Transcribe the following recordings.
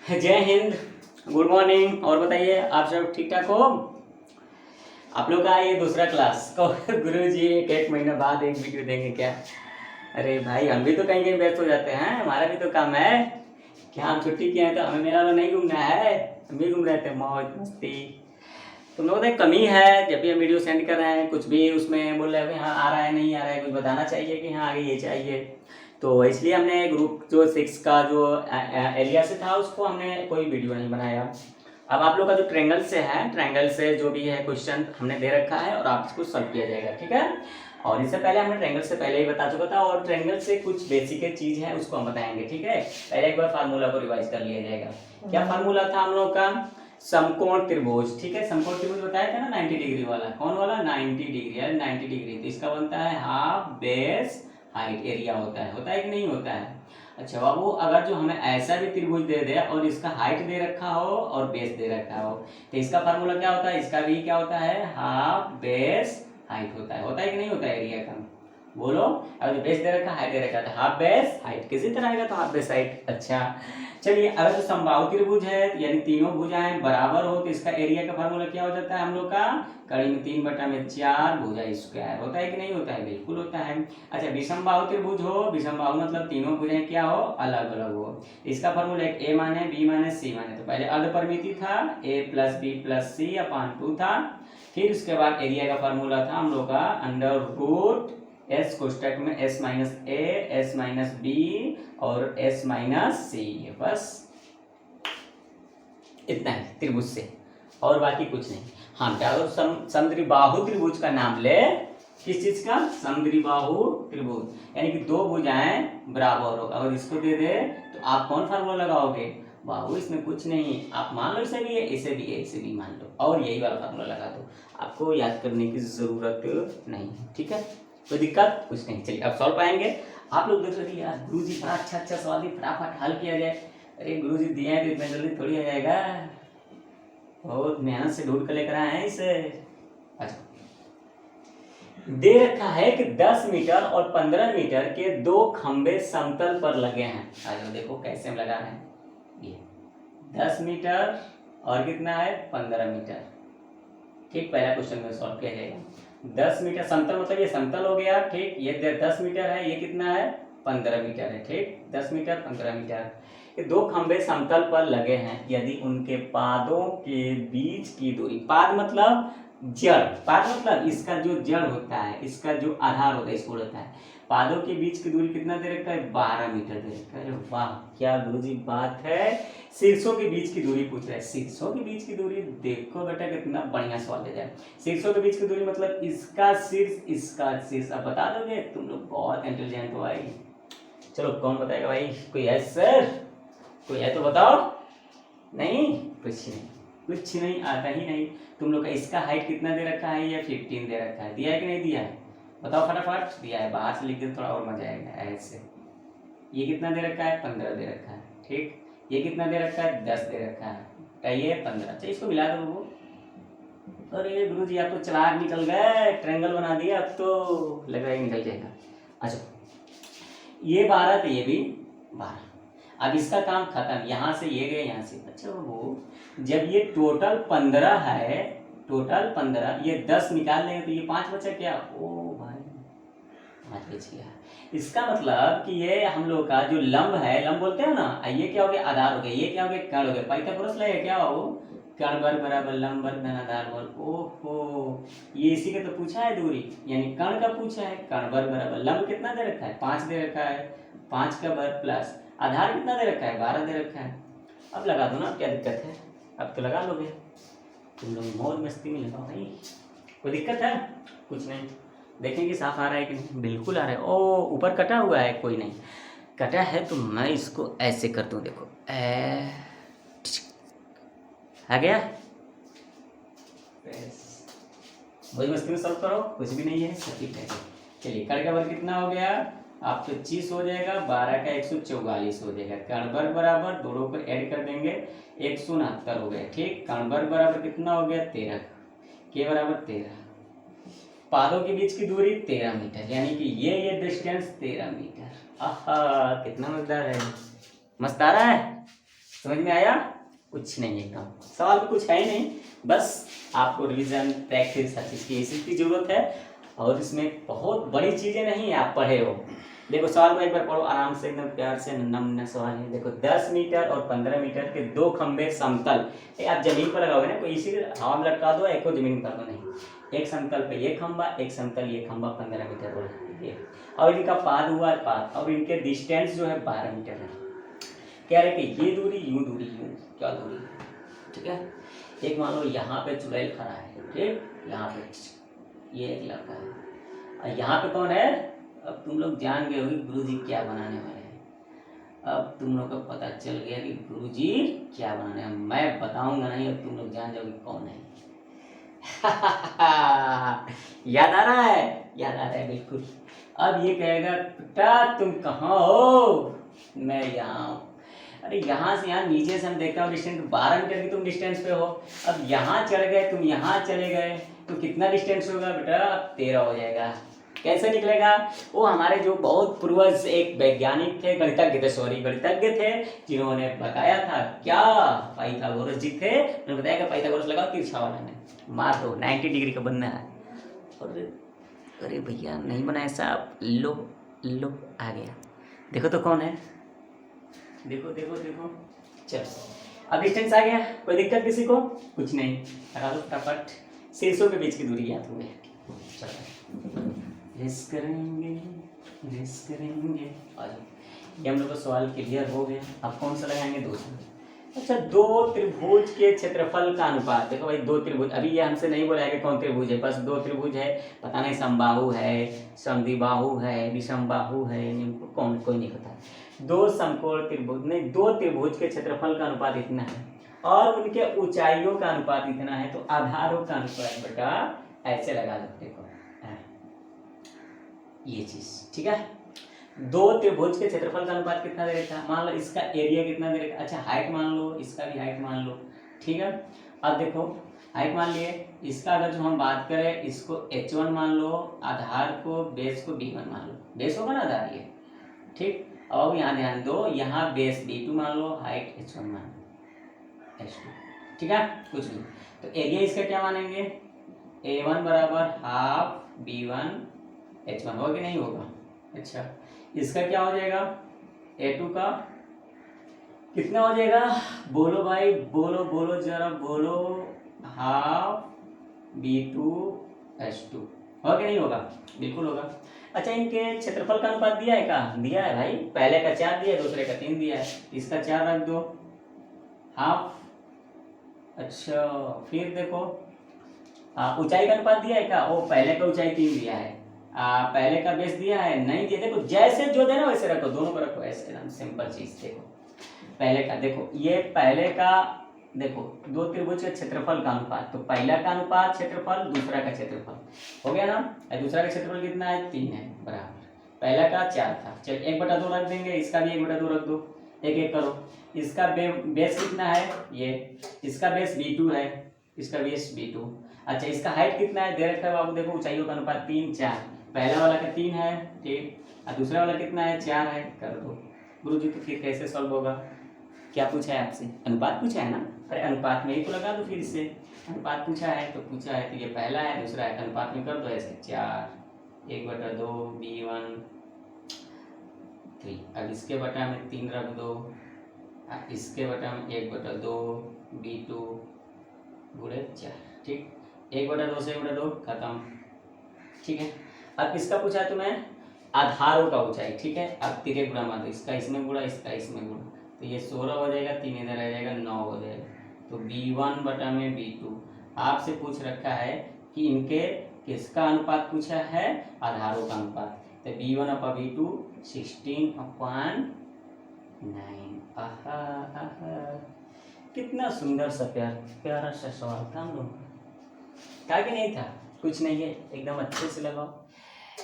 जय Hind, good morning. और बताइए आप सब ठीक ठाक हो? आप लोग का ये दूसरा क्लास को गुरु जी एक महीने बाद एक वीडियो देंगे क्या? अरे भाई, हम भी तो कहीं कहीं व्यस्त हो जाते हैं, हमारा भी तो काम है। क्या हम छुट्टी किए हैं तो हमें मेला में नहीं घूमना है? हम भी घूम रहे थे, मौज मस्ती। तुम लोगों को कमी है, जब भी हम वीडियो सेंड कर रहे हैं कुछ भी उसमें बोल रहे हैं हाँ आ रहा है नहीं आ रहा है, कुछ बताना चाहिए कि हाँ आगे ये चाहिए। तो इसलिए हमने ग्रुप जो 6 का जो एरिया से था उसको हमने कोई वीडियो नहीं बनाया। अब आप लोग का जो ट्रायंगल से है, ट्रायंगल से जो भी है क्वेश्चन हमने दे रखा है और आप इसको सॉल्व किया जाएगा, ठीक है। और इससे पहले हमने ट्रायंगल से पहले ही बता चुका था और ट्रायंगल से कुछ बेसिक चीज है उसको हम बताएंगे, ठीक है। पहले एक बार फार्मूला को रिवाइज कर लिया जाएगा। क्या फार्मूला था हम लोग का? समकोण त्रिभुज, ठीक है। समकोण त्रिभुज बताया था ना 90 डिग्री वाला। कौन वाला? 90 डिग्री है। 90 डिग्री तो इसका बनता है हाफ बेस हाइट एरिया होता है कि नहीं होता है? अच्छा बाबू, अगर जो हमें ऐसा भी त्रिभुज दे दे और इसका हाइट दे रखा हो और बेस दे रखा हो तो इसका फार्मूला क्या होता है? इसका भी क्या होता है? हाफ बेस हाइट होता है कि नहीं होता है एरिया का? बोलो। अगर बेस दे रखा हाइट दे रखा है तो हाफ बेस हाइट किसी तरह आएगा तो हाफ बेस हाइट। अच्छा चलिए, अगर जो समबाहु त्रिभुज है यानी तीनों भुजाएं बराबर हो तो इसका एरिया का फार्मूला क्या हो जाता है हम लोग का? कड़ी में 3/4 भुजा स्क्वायर होता है कि नहीं होता है? बिल्कुल होता है। अच्छा, विषमबाहु त्रिभुज हो, विषमबाहु मतलब तीनों भुजाएं क्या हो? अलग अलग हो। इसका फार्मूला एक ए माने बी माने सी माने। तो पहले अर्धपरिमिति था a + b + c / 2 था। फिर उसके बाद एरिया का फार्मूला था हम लोग का √ एस कोष्टक में s - a s - b और s - c। बस इतना है त्रिभुज से, और बाकी कुछ नहीं। हाँ, अगर समद्विबाहु त्रिभुज का नाम ले, किस चीज का? समद्विबाहु त्रिभुज यानी कि दो भुजाएं बराबर हो। अगर इसको दे दे तो आप कौन फार्मूला लगाओगे? बाबू इसमें कुछ नहीं, आप मान लो इसे भी है इसे भी है इसे भी मान लो और यही वाला फार्मूला लगा दो। आपको याद करने की जरूरत नहीं, ठीक है। कोई दिक्कत कुछ नहीं। चलिए अब सॉल्व पाएंगे। आप लोग देख रहे यार गुरु जी बड़ा अच्छा सवाल दिए, फटाफट हल किया जाए। अरे गुरु जी दिए हैं तो इतना जल्दी थोड़ी आ जाएगा, बहुत मेहनत से ढूंढ कर लेकर आए हैं इसे। अच्छा, दे रखा है कि 10 मीटर और 15 मीटर के दो खंबे समतल पर लगे हैं। आज देखो कैसे हम लगा रहे हैं। ये 10 मीटर और कितना है? 15 मीटर। ठीक, पहला क्वेश्चन में सॉल्व किया जाएगा। 10 मीटर समतल मतलब ये समतल हो गया, ठीक। ये 10 मीटर है, ये कितना है? 15 मीटर है, ठीक। 10 मीटर 15 मीटर। ये दो खंबे समतल पर लगे हैं यदि उनके पादों के बीच की दूरी, पाद मतलब जड़, पाद मतलब इसका जो जड़ होता है, इसका जो आधार होता है इसको होता है। पादों के बीच की दूरी कितना दे रखा है? 12 मीटर दे रखा है। वाह क्या गुरुजी बात है। शीर्षों के बीच की दूरी पूछ रहा है। शीर्षों के बीच की दूरी, देखो बेटा कितना बढ़िया सवाल दे जाए। शीर्षों के बीच की दूरी मतलब इसका शीर्ष इसका शीर्ष। अब बता दोगे? तुम लोग बहुत इंटेलिजेंट हो भाई। चलो कौन बताएगा भाई? कोई है सर? कोई है तो बताओ। नहीं, कुछ नहीं आता ही नहीं। तुम लोग का इसका हाइट कितना दे रखा है? ये 15 दे रखा है। दिया है कि नहीं दिया है? बताओ फटाफट। दिया है, बाहर से लिख दे थोड़ा और मजा आएगा ऐसे। ये कितना दे रखा है? 15 दे रखा है, ठीक। ये कितना दे रखा है? 10 दे रखा है। ये 15। अच्छा इसको मिला दो वो। अरे गुरु जी आप तो चालाक निकल गए, ट्रायंगल बना दिया, अब तो लग रहा है निकल जाएगा। अच्छा, ये 12 तो ये भी 12। अब इसका काम खत्म, यहाँ से ये गए यहाँ से। अच्छा वो जब ये टोटल 15 है, टोटल 15, ये 10 निकाल लेंगे तो ये 5 बचा क्या? ओ भाई 5 बच गया। इसका मतलब कि ये हम लोग का जो लंब है, लंब बोलते हैं ना, ये क्या हो गया? आधार हो गया। ये क्या हो गया? कर्ण हो गया। पाइथागोरस लगेगा क्या हो? कर्ण वर्ग बराबर लंब वर्ग धन आधार वर्ग। ओहो, ये इसी के तो पूछा है दूरी, यानी कर्ण का पूछा है। कर्ण वर्ग बराबर लंब कितना दे रखा है? 5 दे रखा है। 5 का वर्ग प्लस आधार कितना दे रखा है? 12 दे रखा है। अब लगा दो ना, क्या दिक्कत है? अब तो लगा लोगे। तुम लोग मौज मस्ती में लगाओ भाई। कोई दिक्कत है? कुछ नहीं। देखेंगे साफ आ रहा है कि नहीं? बिल्कुल आ रहा है। ओ ऊपर कटा हुआ है, कोई नहीं। कटा है तो मैं इसको ऐसे कर दूं, देखो आ गया। मौज मस्ती में सॉल्व करो, कुछ भी नहीं है, सब ठीक है। चलिए कर्ण का वर्ग कितना हो गया? आप 25 हो जाएगा, 12 का 144 हो जाएगा। कर्ण वर्ग बराबर दोनों को ऐड कर देंगे 169 हो गया, ठीक। कर्ण वर्ग बराबर कितना हो गया? 13 के बराबर 13। पादों के बीच की दूरी 13 मीटर, यानी कि ये डिस्टेंस 13 मीटर। आहा कितना मजेदार है, मस्त आ रहा है। समझ में आया? कुछ नहीं, एकदम सवाल में कुछ है ही नहीं, बस आपको रिवीजन प्रैक्टिस हर चीज़ की इसी की जरूरत है। और इसमें बहुत बड़ी चीज़ें नहीं है, आप पढ़े हो। देखो सवाल को एक बार पढ़ो आराम से, एकदम प्यार से, नन्हा मुन्ना सवाल है। देखो 10 मीटर और 15 मीटर के दो खंभे समतल, आप जमीन पर लगाओगे ना, कोई इसी हवा में लटका दो, एक को जमीन कर दो, नहीं, एक समतल पे ये खंभा, एक समतल ये खंभा 15 मीटर बढ़ ये, और इनका पाद हुआ पाद, और इनके डिस्टेंस जो है 12 मीटर है। कह रहे कि ये दूरी यूं, दूरी यूं, क्या दूरी, ठीक है। एक मान लो यहाँ पे चुड़ैल खड़ा है, ठीक, यहाँ पे ये एक लड़का है, और यहाँ पे कौन है? अब तुम लोग जान गए होगी गुरुजी क्या बनाने वाले हैं। अब तुम लोग को पता चल गया कि गुरुजी क्या बनाने हैं, मैं बताऊंगा नहीं, अब तुम लोग जान जाओगे कौन है। याद आ रहा है? याद आ रहा है, बिल्कुल। अब ये कहेगा बेटा तुम कहाँ हो? मैं यहाँ हूँ। अरे यहाँ से यहाँ नीचे से हम देखता हूँ डिस्टेंस 12 मीटर की तुम डिस्टेंस पे हो। अब यहाँ चढ़ गए तुम, यहाँ चले गए तो कितना डिस्टेंस होगा बेटा? 13 हो जाएगा। कैसे निकलेगा? वो हमारे जो बहुत पूर्वज एक वैज्ञानिक थे, गणितज्ञ थे, सॉरी गणितज्ञ थे, जिन्होंने बताया था, क्या पाइथागोरस जी थे, उन्होंने बताया कि पाइथागोरस लगाओ तिरछा वाला में मार दो, 90 डिग्री का बनना है। और अरे भैया नहीं बना ऐसा, लो लो आ गया। देखो तो कौन है, देखो देखो देखो, चलो अब डिस्टेंस आ गया। कोई दिक्कत किसी को? कुछ नहीं, लगा दो फटाफट। शीर्षों के बीच की दूरी याद हो गई। चलो रेस करेंगे, रेस करेंगे। ये हम लोग का सवाल क्लियर हो गया। अब कौन सा लगाएंगे? दूसरा। अच्छा, दो त्रिभुज के क्षेत्रफल का अनुपात। देखो भाई, दो त्रिभुज, अभी ये हमसे नहीं बोला है कि कौन त्रिभुज है, बस दो त्रिभुज है, पता नहीं समबाहु है, समद्विबाहु है, विषमबाहु है, कौन, कोई नहीं पता। दो समकोण त्रिभुज नहीं, दो त्रिभुज के क्षेत्रफल का अनुपात इतना है और उनके ऊंचाइयों का अनुपात इतना है, तो आधारों का अनुपात बेटा ऐसे लगा दो। देखो ये चीज, ठीक है। दो त्रिभुज के क्षेत्रफल का अनुपात कितना दे रखा है? मान लो इसका एरिया कितना दे रखा है। अच्छा हाइट मान लो, इसका भी हाइट मान लो, ठीक है। अब देखो हाइट मान लिए, इसका अगर जो हम बात करें, इसको h1 मान लो, आधार को बेस को b1 मान लो, बेस होगा ना आधार ये, ठीक। अब यहाँ ध्यान दो, यहाँ बेस b2 मान लो, हाइट h1 मान लो, h2, ठीक है। कुछ नहीं, तो एरिया इसका क्या मानेंगे? a1 बराबर हाफ b1 h1 होगा कि नहीं होगा? अच्छा, इसका क्या हो जाएगा? a2 का कितना हो जाएगा? बोलो भाई, बोलो बोलो जरा बोलो, हाफ b2 h2 होगा कि नहीं होगा? बिल्कुल होगा। अच्छा, इनके क्षेत्रफल का अनुपात दिया है क्या? दिया है भाई, पहले का 4 दिया है, दूसरे का 3 दिया है, इसका 4 रख दो, हाफ। अच्छा फिर देखो ऊंचाई का अनुपात दिया है क्या? वो पहले का ऊंचाई 3 दिया है, पहले का बेस दिया है, नहीं दिया। देखो जैसे जो देना वैसे रखो, दोनों को रखो ऐसे, एकदम सिंपल चीज। देखो पहले का, देखो ये पहले का, देखो दो त्रिभुज के क्षेत्रफल का अनुपात, तो पहला का अनुपात क्षेत्रफल, दूसरा का क्षेत्रफल हो गया ना। दूसरा का क्षेत्रफल कितना है? 3 है, बराबर। पहला का 4 था, चल 1/2 रख देंगे, इसका भी 1/2 रख दो, एक एक करो। इसका बेस कितना है? ये, इसका बेस b2 है, इसका बेस b2। अच्छा, इसका हाइट कितना है? दे रखा है बाबू, देखो ऊंचाइयों का अनुपात 3 4, पहला वाला का 3 है, ठीक, और दूसरा वाला कितना है? 4 है, कर दो। गुरुजी तो फिर कैसे सॉल्व होगा? क्या पूछा है आपसे? अनुपात पूछा है ना? अरे अनुपात में ही तो लगा दो फिर से, अनुपात पूछा है तो पूछा है, तो ये पहला है, दूसरा है, अनुपात में कर दो ऐसे, 4 1/2 b1 3। अब इसके बटा में 3 रख दो, इसके बटा में 1/2 b2 गुणे 4, ठीक। 1/2 से 1/2 खत्म, ठीक है। अब किसका पूछा है तुम्हें? आधारों का ऊंचाई, ठीक है। अब 3 गुणा मार दो, इसका इसमें गुणा, इसका इसमें गुणा, तो ये 16 हो जाएगा, 3 इधर आ जाएगा, 9 हो जाएगा। तो b1 बटा में b2। आपसे पूछ रखा है कि इनके किसका अनुपात पूछा है? आधारों का अनुपात। तो b1 अपॉन b2 16/9। कितना सुंदर सा प्यारा सा सवाल था हम लोग का, कि नहीं था? कुछ नहीं है, एकदम अच्छे से लगाओ,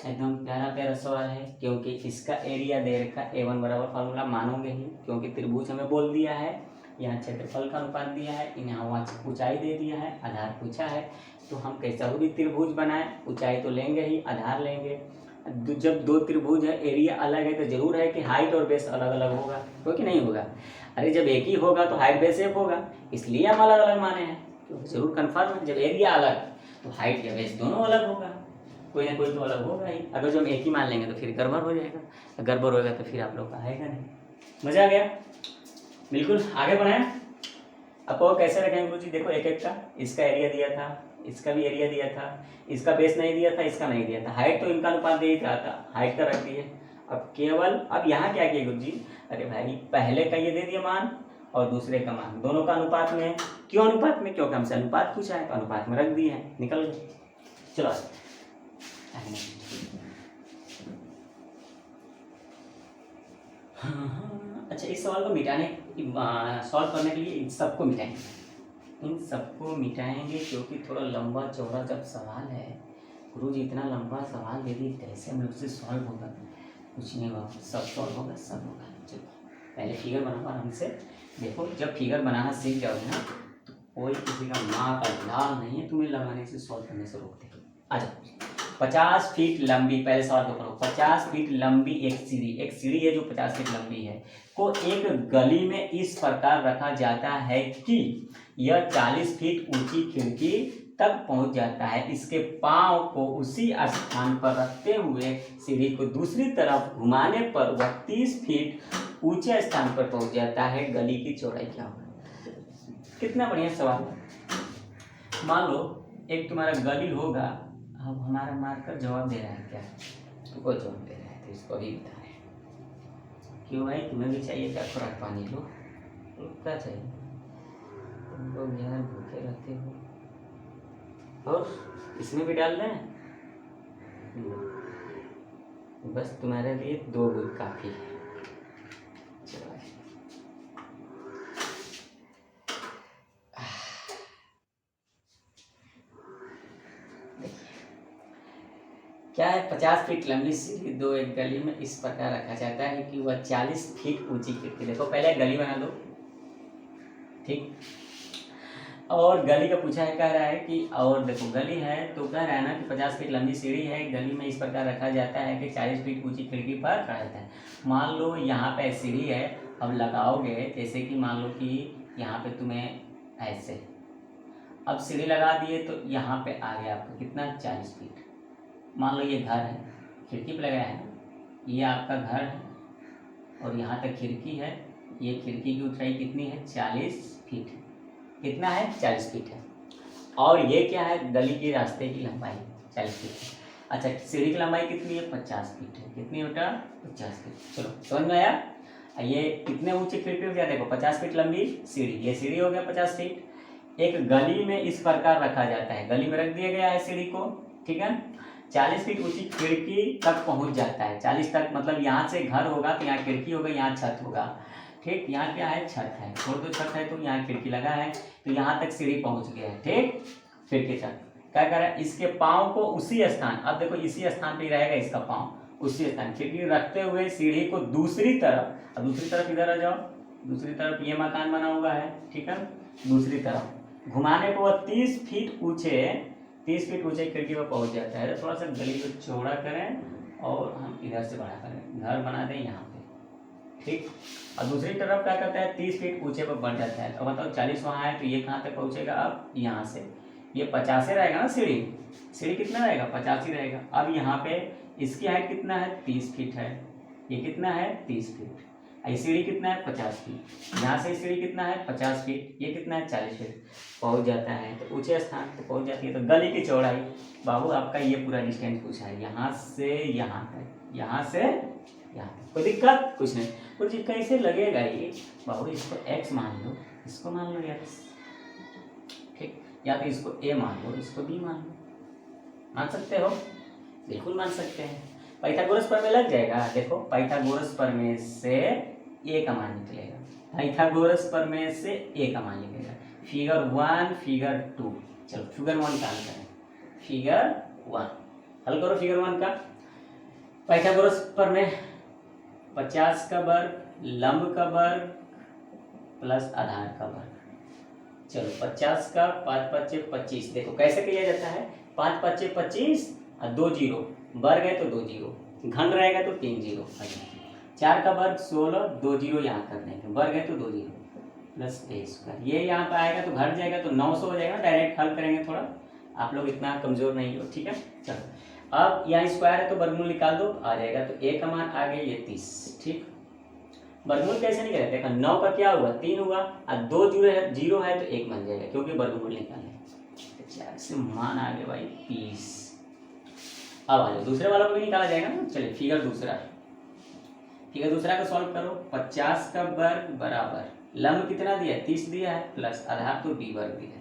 एकदम प्यारा प्यारा सवाल है। क्योंकि इसका एरिया दे रखा a1 बराबर, फार्मूला मानोगे ही, क्योंकि त्रिभुज हमें बोल दिया है, यहाँ क्षेत्रफल का अनुपात दिया है, यहाँ ऊंचाई दे दिया है, आधार पूछा है, तो हम कैसा भी त्रिभुज बनाए ऊंचाई तो लेंगे ही, आधार लेंगे। जब दो त्रिभुज है, एरिया अलग है, तो जरूर है कि हाइट और बेस अलग अलग होगा, क्योंकि नहीं होगा। अरे जब एक ही होगा तो हाइट बेस एक होगा, इसलिए हम अलग अलग माने हैं, क्योंकि जरूर कन्फर्म है। जब एरिया अलग तो हाइट या बेस दोनों अलग होगा, कोई ना कोई तो अलग होगा ही। अगर जो हम एक ही मान लेंगे तो फिर गड़बड़ हो जाएगा, गड़बड़ होगा तो फिर आप लोग का आएगा नहीं। मजा आ गया? बिल्कुल। आगे बढ़ाएं। आपको कैसे रखेंगे गुरुजी? देखो एक एक का, इसका एरिया दिया था, इसका भी एरिया दिया था, इसका बेस नहीं दिया था, इसका नहीं दिया था, हाइट तो इनका अनुपात दे ही रहा था, हाइट का रख दिए। अब केवल अब यहाँ क्या किया गुरुजी? अरे भाई पहले का ये दे दिया मान और दूसरे का मान, दोनों का अनुपात में। क्यों अनुपात में? क्योंकि हमसे अनुपात पूछा है तो अनुपात में रख दिए हैं, निकल गए। चलो अच्छा, इस सवाल को मिटाने सॉल्व करने के लिए इन सबको मिटाएंगे, इन सबको मिटाएंगे, क्योंकि थोड़ा लंबा चौड़ा जब सवाल है। गुरुजी इतना लंबा सवाल दे दिए, कैसे हम लोग से सॉल्व होगा? कुछ नहीं होगा, सब सॉल्व होगा, सब होगा। चलो पहले फिगर बनाओ आराम से। देखो जब फिगर बनाना सीख जाओगे ना तो कोई किसी का माँ का लाल नहीं है तुम्हें लगाने से, सॉल्व करने से रोकते। आ जाओ। 50 फीट लंबी, पहले सवाल को पढ़ो। 50 फीट लंबी एक सीढ़ी है जो 50 फीट लंबी है, को एक गली में इस प्रकार रखा जाता है कि यह 40 फीट ऊंची खिड़की तक पहुंच जाता है। इसके पांव को उसी स्थान पर रखते हुए सीढ़ी को दूसरी तरफ घुमाने पर वह 30 फीट ऊंचे स्थान पर पहुंच जाता है। गली की चौड़ाई क्या होगी? कितना बढ़िया सवाल। मान लो एक तुम्हारा गली होगा, अब हमारा मार्कर जवाब दे रहा है क्या? तो कोई जवाब दे रहा है तो इसको भी बता रहे हैं। क्यों भाई, तुम्हें भी चाहिए क्या? खुराक पानी लो, क्या चाहिए? तुम लोग यार भूखे रहते हो। और इसमें भी डाल दें? बस तुम्हारे लिए 2 बूंद काफी है। चलो क्या है? 50 फीट लंबी सीढ़ी दो एक गली में इस प्रकार रखा जाता है कि वह 40 फीट ऊंची खिड़की। देखो पहले गली बना दो, ठीक। और गली का पूछा है, कह रहा है कि, और देखो गली है तो कह रहा है ना कि 50 फीट लंबी सीढ़ी है, गली में इस प्रकार रखा जाता है कि 40 फीट ऊंची खिड़की पर रखा जाता है। मान लो यहाँ पे सीढ़ी है, अब लगाओगे जैसे कि मान लो कि यहाँ पे तुम्हें ऐसे, अब सीढ़ी लगा दिए तो यहाँ पे आ गया आपको कितना? 40 फीट। मान लो ये घर है, खिड़की पे लगाया है, ये आपका घर है और यहाँ तक खिड़की है। ये खिड़की की ऊंचाई कितनी है? 40 फीट। कितना है? 40 फीट है। और ये क्या है? गली के रास्ते की लंबाई 40 फीट। अच्छा सीढ़ी की लंबाई कितनी है? 50 फीट है। कितनी बेटा? 50 फीट। चलो समझ में आया? ये कितने ऊंची खिड़की हो गया? देखो 50 फीट लंबी सीढ़ी, ये सीढ़ी हो गया 50 फीट। एक गली में इस प्रकार रखा जाता है, गली में रख दिया गया है सीढ़ी को, ठीक है। 40 फीट ऊंची खिड़की तक पहुंच जाता है। 40 तक मतलब यहाँ से घर होगा तो यहाँ खिड़की होगा, यहाँ छत होगा, ठीक। यहाँ क्या है? छत है, छोड़ दो छत है तो यहाँ खिड़की लगा है, तो यहाँ तक सीढ़ी पहुंच गया है, ठीक। खिड़की तक क्या कर रहा है? इसके पाँव को उसी स्थान, अब देखो इसी स्थान पे रहेगा इसका पाँव, उसी स्थान खिड़की रखते हुए सीढ़ी को दूसरी तरफ, अब दूसरी तरफ इधर आ जाओ, दूसरी तरफ ये मकान बना हुआ है, ठीक है। दूसरी तरफ घुमाने को वह 30 फीट ऊंचे खिड़की पर पहुंच जाता है। तो थोड़ा सा गली को चौड़ा करें और हम इधर से बड़ा करें, घर बना दें यहाँ पे, ठीक। और दूसरी तरफ क्या करता है? 30 फीट ऊंचे पर बढ़ जाता है। तो बताओ 40 वहाँ है तो ये कहाँ तक पहुँचेगा? अब यहाँ से ये 50 ही रहेगा ना, सीढ़ी कितना रहेगा? 50 ही रहेगा। अब यहाँ पे इसकी हाइट कितना है? 30 फीट है। ये कितना है? 30 फीट। सीढ़ी कितना है? 50 फीट। यहाँ से सीढ़ी कितना है? 50 फीट। ये कितना है? 40 फीट। पहुँच जाता है तो ऊंचे स्थान पे पहुँच जाती है। तो गली की चौड़ाई बाबू आपका ये पूरा डिस्टेंस पूछा है, यहाँ से यहाँ तक, यहाँ से यहाँ तक। कोई दिक्कत? कुछ नहीं। कुछ कैसे लगेगा ये बाबू? इसको x मान लो, इसको मान लो x, ठीक। या तो इसको a मान लो, इसको b मान लो। मान सकते हो? बिल्कुल मान सकते हैं। पाइथागोरस प्रमेय लग जाएगा। देखो पाइथागोरस प्रमेय से a का मान निकलेगा, पाइथागोरस प्रमेय से a का मान निकलेगा। फिगर 1 फिगर 2, चलो फिगर 1 का हल करें। फिगर 1 हल करो। फिगर 1 का पाइथागोरस प्रमेय 50 का वर्ग लंब का वर्ग प्लस आधार का वर्ग। चलो 50 का 5 5 25। देखो कैसे किया जाता है? 5 5 25 और 2 0, वर्ग है तो 2 जीरो, घन रहेगा तो 3 जीरो। 4 का वर्ग 16, 2 जीरो यहाँ कर देंगे, वर्ग है तो 2 जीरो प्लस ए स्क्वायर। ये यहाँ पर आएगा तो घट जाएगा तो 900 हो जाएगा। डायरेक्ट हल करेंगे, थोड़ा आप लोग इतना कमजोर नहीं हो, ठीक है। चलो अब यहाँ स्क्वायर है तो वर्गमूल निकाल दो, आ जाएगा। तो ए का मान आ गया ये 30, ठीक। वर्गमूल कैसे निकाले, देखा 9 का क्या हुआ 3 हुआ, और 2 जीरो है तो 1 बन जाएगा क्योंकि वर्गमूल निकाले। तो 4 से मान आ गया भाई 30। अब आ जाओ दूसरे वाला को भी निकाला जाएगा ना। चलिए फिगर दूसरा का सॉल्व करो। 50 का वर्ग बराबर लंब कितना दिया है 30 दिया है, प्लस आधार तो b वर्ग दिया है।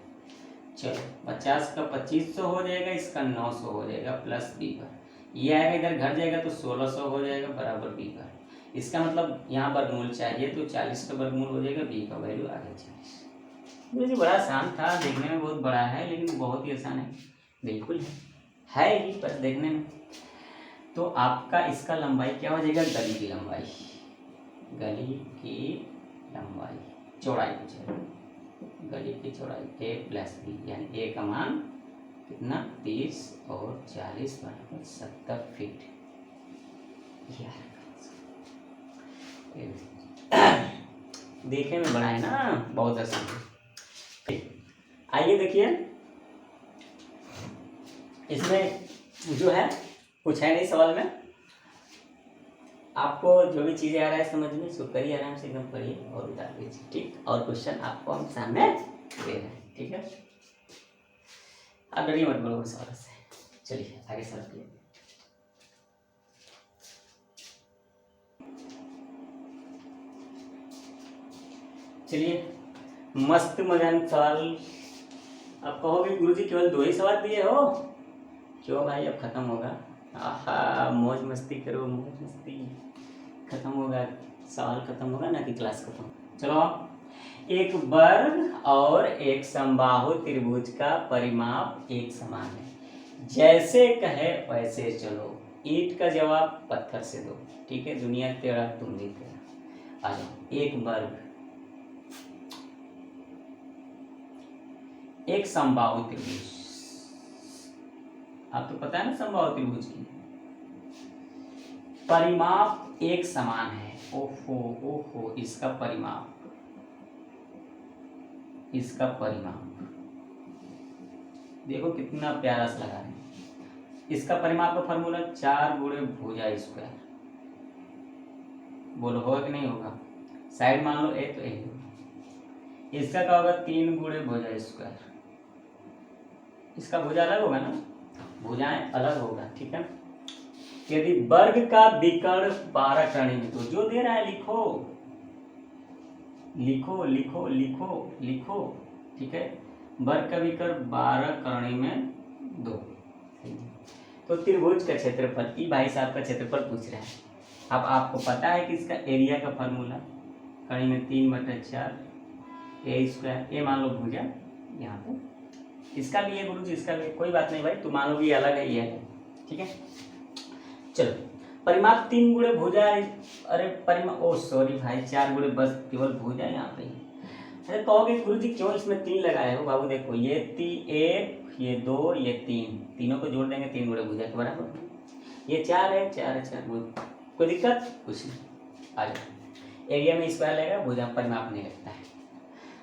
चलो 50 का 2500 हो जाएगा, इसका 900 हो जाएगा प्लस b वर्ग। ये आएगा इधर घट जाएगा तो 1600 हो जाएगा बराबर b वर्ग। इसका मतलब यहाँ वर्गमूल चाहिए तो 40 का वर्गमूल हो जाएगा, b का वैल्यू आ गया 40। मुझे बड़ा आसान था, देखने में बहुत बड़ा है लेकिन बहुत ही आसान है, बिल्कुल है ही पर देखने में। तो आपका इसका लंबाई क्या हो जाएगा, गली की लंबाई, चौड़ाई पूछे, गली की चौड़ाई a प्लस बी, यानी a का मान कितना 30 और 40 बराबर 70 फीट। देखने में बड़ा है ना, बहुत आसान है। आइए देखिए इसमें जो है कुछ है नहीं सवाल में, आपको जो भी चीज़ें आ रहा है समझ में इसको करिए, आराम से एकदम पढ़िए और उतार दीजिए, ठीक। और क्वेश्चन आपको हम सामने दे रहे हैं, ठीक है। आप डरिए मत बोलो सवाल से। चलिए आगे सवाल किए। चलिए मस्त मगन सवाल। आप कहोगे गुरुजी केवल 2 ही सवाल दिए हो, क्यों भाई अब खत्म होगा। आहा मौज मस्ती करो, मौज मस्ती, खत्म होगा, सवाल खत्म होगा ना कि क्लास खत्म। चलो एक वर्ग और एक समबाहु त्रिभुज का परिमाप एक समान है, जैसे कहे वैसे चलो। ईंट का जवाब पत्थर से दो, ठीक है। दुनिया तेरा तुम भी तेरा। आ जाओ एक वर्ग एक समबाहु त्रिभुज, आपको पता है ना समबाहु त्रिभुज की परिमाप एक समान है। ओहो ओहो, इसका परिमाप देखो कितना प्यारा सा लगा है। इसका परिमाप का फॉर्मूला 4 गुणे भुजा स्क्वायर। बोलो होगा कि नहीं होगा, साइड मान लो ए तो ए होगा। इसका क्या होगा 3 गुणे भुजा स्क्वायर। इसका भुजा अलग होगा ना, भुजाएं अलग होगा, ठीक है। यदि वर्ग का विकर्ण 12 कर्ण में, तो जो दे रहा है लिखो लिखो लिखो लिखो लिखो, ठीक है। वर्ग का विकर्ण 12 कर्ण में 2। तो त्रिभुज का क्षेत्रफल, ई भाई साहब का क्षेत्रफल पूछ रहा है। अब आपको पता है कि इसका एरिया का फॉर्मूला कर्ण में 3/4 ए स्क्वायर। ए मान लो भुजा यहाँ पे, इसका भी है गुरुजी, इसका भी, कोई बात नहीं भाई, तुम मान लो ये अलग है ये है, ठीक है। चलो परिमाप 3 गुणे भुजा, अरे परिमाप ओ सॉरी भाई 4 गुणे बस केवल भुजा यहाँ पे। अरे कहोगे गुरुजी क्यों इसमें 3 लगाए हो, बाबू देखो ये 1 ये 2 ये 3, तीनों को जोड़ देंगे 3 गुणे भुजा के बराबर। ये 4 है 4 गुणे, कोई दिक्कत कुछ नहीं। आ जाओ एरिया में स्क्वायर लगेगा, भुजा परिमाप नहीं लगता है।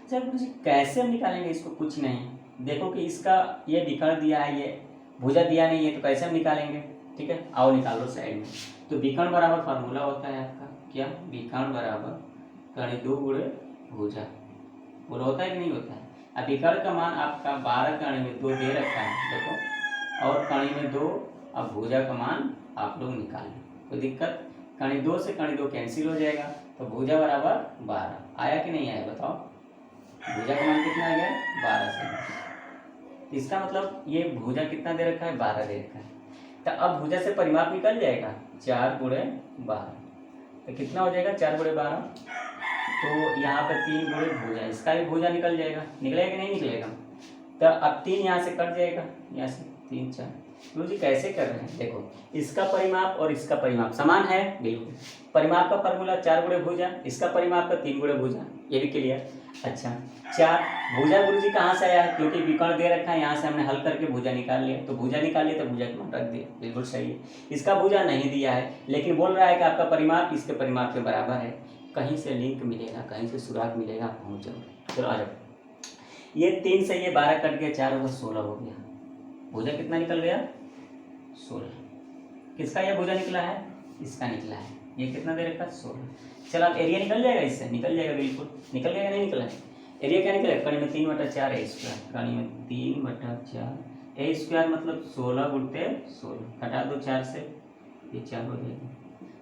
अच्छा गुरुजी कैसे हम निकालेंगे इसको, कुछ नहीं। देखो कि इसका ये विकर्ण दिया है, ये भुजा दिया नहीं है, तो कैसे हम निकालेंगे, ठीक है। आओ निकाल लो साइड में। तो विकर्ण बराबर फार्मूला होता है आपका क्या, विकर्ण बराबर कर्ण 2 गुणे भुजा। बोलो होता है कि नहीं होता है। अब विकर्ण का मान आपका 12 कर्ण में 2 दे रखा है देखो, और कर्ण में 2, अब भुजा का मान आप लोग निकाल लो, कोई दिक्कत। कर्ण 2 से कर्ण 2 कैंसिल हो जाएगा, तो भुजा बराबर 12 आया कि नहीं आया बताओ। भुजा का मान कितना आ गया 12 से। इसका मतलब ये भुजा कितना दे रखा है 12 दे रखा है। तो अब भुजा से परिमाप निकल जाएगा 4 गुणे 12, तो कितना हो जाएगा 4 गुणे 12। तो यहाँ पे 3 गुणे भुजा, इसका भी भुजा निकल जाएगा, निकलेगा कि नहीं निकलेगा। तो अब 3 यहाँ से कट जाएगा, यहाँ से 3 4, गुरुजी कैसे कर रहे हैं? देखो, इसका परिमाप और इसका परिमाप समान है, बिल्कुल। परिमाप का फॉर्मूला 4 गुणे भुजा, इसका परिमाप का 3 गुणे भुजा, ये भी क्लियर। अच्छा, 4 भुजा गुरुजी कहाँ से आया है? क्योंकि विकर्ण दे रखा है, यहाँ से हमने हल करके भुजा निकाल लिया, तो भुजा निकाल लिया तो भुजा के मान रख दिया, बिल्कुल सही है। इसका भुजा नहीं दिया है, लेकिन बोल रहा है कि आपका परिमाप इसके परिमाप के बराबर है। कहीं से लिंक मिलेगा, कहीं से सुराग मिलेगा, पहुँच जाओगे। चलो आ जाओ। ये 3 से ये 12 कट गया, 4 होगा 16 हो गया। भुजा कितना निकल गया? 16। किसका ये भुजा निकला है? इसका निकला है। ये कितना दे रखा? 16। चलो अब एरिया निकल जाएगा, इससे निकल जाएगा, बिल्कुल निकल गया, नहीं निकला है? एरिया क्या निकलेगा? कड़ी में 3/4 ए स्क्वायर, कड़ी में 3/4 ए स्क्वायर मतलब 16 गुणते 16, घटा दो 4 से, ये 4 हो जाएगा।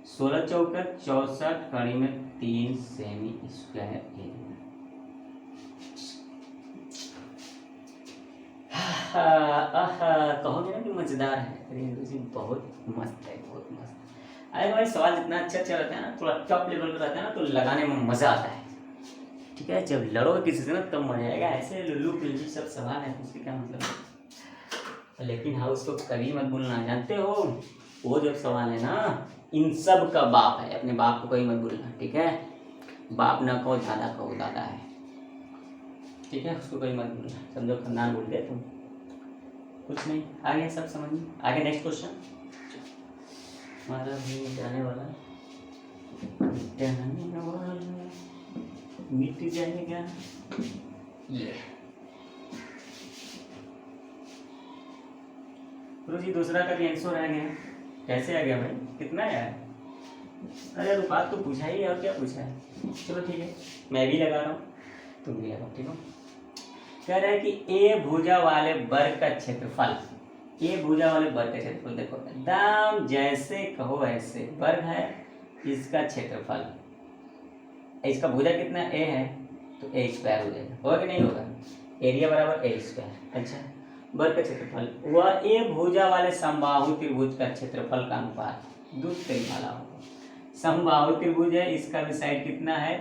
16 चौका 64, कड़ी में 3 सेमी स्क्वायर एरिया। कहोगे ना कि मजेदार है? अरे गुरुजी बहुत मस्त है, बहुत मस्त। अरे भाई सवाल जितना अच्छा अच्छा रहता है ना, थोड़ा टॉप लेवल का रहता है ना, तो लगाने में मजा आता है। ठीक है, जब लड़ोगे किसी से ना तब मजा आएगा। ऐसे लुल्लू पिल्लू सब सवाल है, उसके क्या मतलब है? लेकिन हाँ, उसको कभी मत भूलना, जानते हो वो जब सवाल है ना, इन सब का बाप है, अपने बाप को कभी मत भूलना, ठीक है? बाप ना कहो, दादा कहो, दादा है, ठीक है? उसको कभी मत भूलना, समझो, खानदान भूल गए तुम, कुछ नहीं, आगे सब समझ में। आगे नेक्स्ट क्वेश्चन हमारा भी जाने वाला मिट जाएगा ये। गुरुजी दूसरा का भी आंसर आ गया। कैसे आ गया भाई? कितना आया? अरे अनुपात तो पूछा ही है, और क्या पूछा है? चलो ठीक है, मैं भी लगा रहा हूँ, तुम भी लगाओ, ठीक हो? कह रहा है कि ए भुजा वाले वर्ग का क्षेत्रफल, ए भुजा वाले वर्ग का क्षेत्रफल, देखो एकदम जैसे कहो ऐसे, वर्ग है, इसका क्षेत्रफल, इसका भुजा कितना ए है, तो ए स्क्वायर हो जाएगा, होगा कि नहीं होगा? एरिया बराबर ए स्क्वायर। अच्छा, वर्ग का क्षेत्रफल, वह ए भुजा वाले समबाहु त्रिभुज का क्षेत्रफल का अनुपात दूध कई वाला होगा। समबाहु त्रिभुज है, इसका भी साइड कितना है?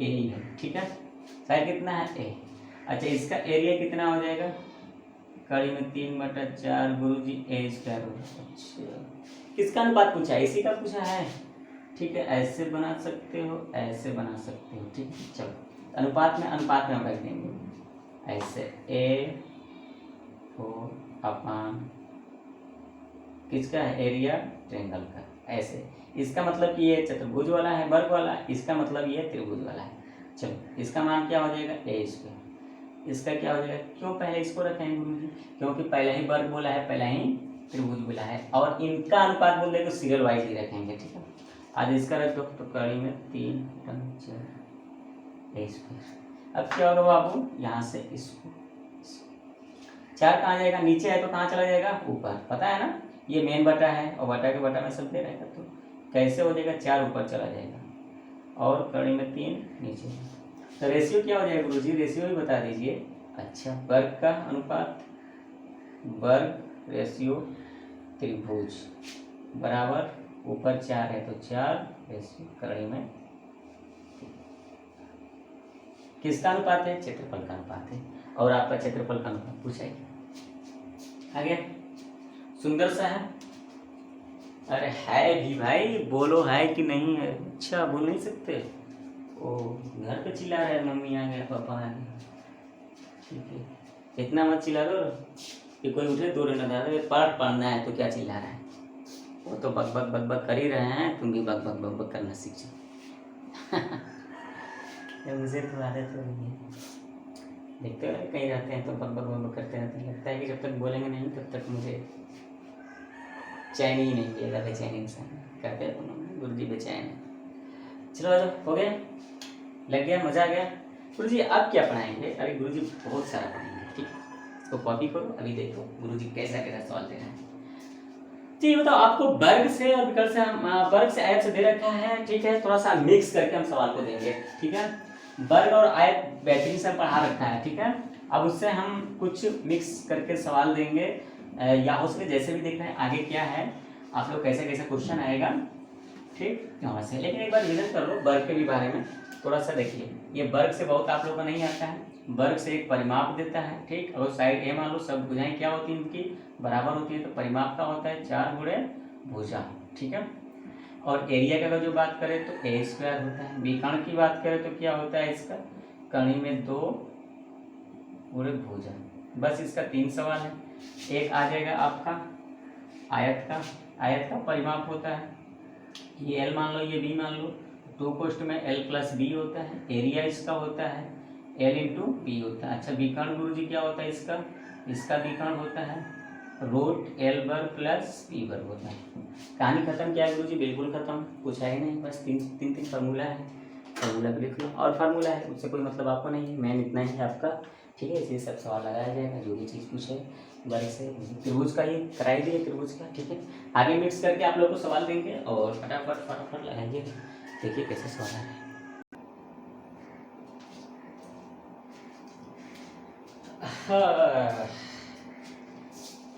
ए ही है, ठीक है? साइड कितना है? ए। अच्छा, इसका एरिया कितना हो जाएगा? कड़ी में 3/4 गुरुजी ए स्क्वायर होगा। अच्छा, किसका अनुपात पूछा है? इसी का पूछा है, ठीक है? ऐसे बना सकते हो, ऐसे बना सकते हो, ठीक है? चलो अनुपात में हम रख देंगे ऐसे, ए 4/, किसका है? एरिया ट्रायंगल का, ऐसे। इसका मतलब कि ये चतुर्भुज वाला है, वर्ग वाला, इसका मतलब ये त्रिभुज वाला है। चलो इसका मान क्या हो जाएगा? ए स्क्वायर। इसका क्या हो जाएगा? क्यों पहले इसको रखेंगे गुरुजी? क्योंकि पहले ही वर्ग बोला है, पहले ही त्रिभुज बोला है, और इनका अनुपात बोल देंगे तो सीरियल वाइज ही रखेंगे, ठीक है? आज इसका रख दो, तो कड़ी में 3/4 ए स्क्वायर। अब क्या होगा बाबू? यहाँ से इसको 4 कहाँ जाएगा? नीचे है तो कहाँ चला जाएगा? ऊपर, पता है ना? ये मेन बटा है, और बटा के बटा में सब दे रहेगा, तो कैसे हो जाएगा? 4 ऊपर चला जाएगा, और कड़ी में 3 नीचे। तो रेशियो क्या हो जाएगा गुरुजी? रेशियो ही बता दीजिए। अच्छा, वर्ग का अनुपात, वर्ग रेशियो त्रिभुज बराबर, ऊपर 4 है तो 4 रेशियो कड़ी में, किसका अनुपात है? क्षेत्रफल का अनुपात है, और आपका क्षेत्रफल का अनुपात पूछा है। आ गया? सुंदर सा है। अरे है भी भाई, बोलो है कि नहीं है? अच्छा, बोल नहीं सकते? ओ, घर पे चिल्ला रहे हैं, मम्मी आ गया, पापा आ गया, ठीक है? इतना मत चिल्ला दो कि कोई उठे तो ना दादा, पाठ पढ़ना है तो क्या चिल्ला रहा है? वो तो बक बक बक बक कर ही रहे हैं, तुम भी बक बक बक बक करना सीख जाओ। मुझे तो आदत हो रही है, देखते हो कहीं रहते हैं तो बक बक बक बक करते रहते हैं, लगता है कि जब तक बोलेंगे नहीं तब तक मुझे चैन ही नहीं मिलेगा, बेचैन इंसान कहते हैं तुम, गुरुजी बेचैन है। चलो हो गया, लग गया, मजा आ गया। गुरुजी अब क्या पढ़ाएंगे? अरे गुरुजी बहुत सारा पढ़ाएंगे, ठीक है? तो कॉपी करो, अभी देखो गुरुजी कैसा कैसा सवाल दे रहे हैं। ठीक है, बताओ आपको वर्ग से और विकर्ण से, वर्ग से आयत से दे रखा है, ठीक है? थोड़ा सा मिक्स करके हम सवाल को देंगे, ठीक है? वर्ग और आयत बेहतरीन से पढ़ा रखा है, ठीक है? अब उससे हम कुछ मिक्स करके सवाल देंगे, या हो सके जैसे भी देख रहे हैं आगे क्या है, आप लोग कैसा कैसा क्वेश्चन आएगा, ठीक? यहाँ से। लेकिन एक बार रिविजन कर लो वर्ग के भी बारे में, थोड़ा सा देखिए, ये वर्ग से बहुत आप लोगों को नहीं आता है। वर्ग से एक परिमाप देता है, ठीक। और साइड ए मान लो, सब भुजाएं क्या होती हैं इनकी, बराबर होती है, तो परिमाप का होता है 4 गुणे भुजा, ठीक है। और एरिया का अगर जो बात करें तो ए स्क्वायर होता है। विकर्ण की बात करें तो क्या होता है इसका, कणी में 2 गुणे भुजा। बस इसका 3 सवाल है। एक आ जाएगा आपका आयत का परिमाप होता है, ये एल मान लो, ये बी मान लो, 2 कोष्ठ में एल प्लस बी होता है। एरिया इसका होता है एल इंटू बी होता है। अच्छा, विकर्ण गुरुजी क्या होता है इसका विकर्ण होता है रूट एल वर्ग प्लस बी वर्ग होता है। कहानी खत्म। क्या है गुरुजी, बिल्कुल खत्म, कुछ है ही नहीं, बस तीन फार्मूला है, फार्मूला को लिख लो। और फार्मूला है उससे कोई मतलब आपको नहीं है, मेन इतना ही है आपका, ठीक है। इसी सब सवाल लगाया जाएगा, जो भी चीज़ पूछे वर्ग से। त्रिभुज का ये कराई दिए, त्रिभुज का, ठीक है। आगे मिक्स करके आप लोग को सवाल देंगे और फटाफट लगाएंगे। देखिए कैसे सवाल आ रहे हैं। हाँ,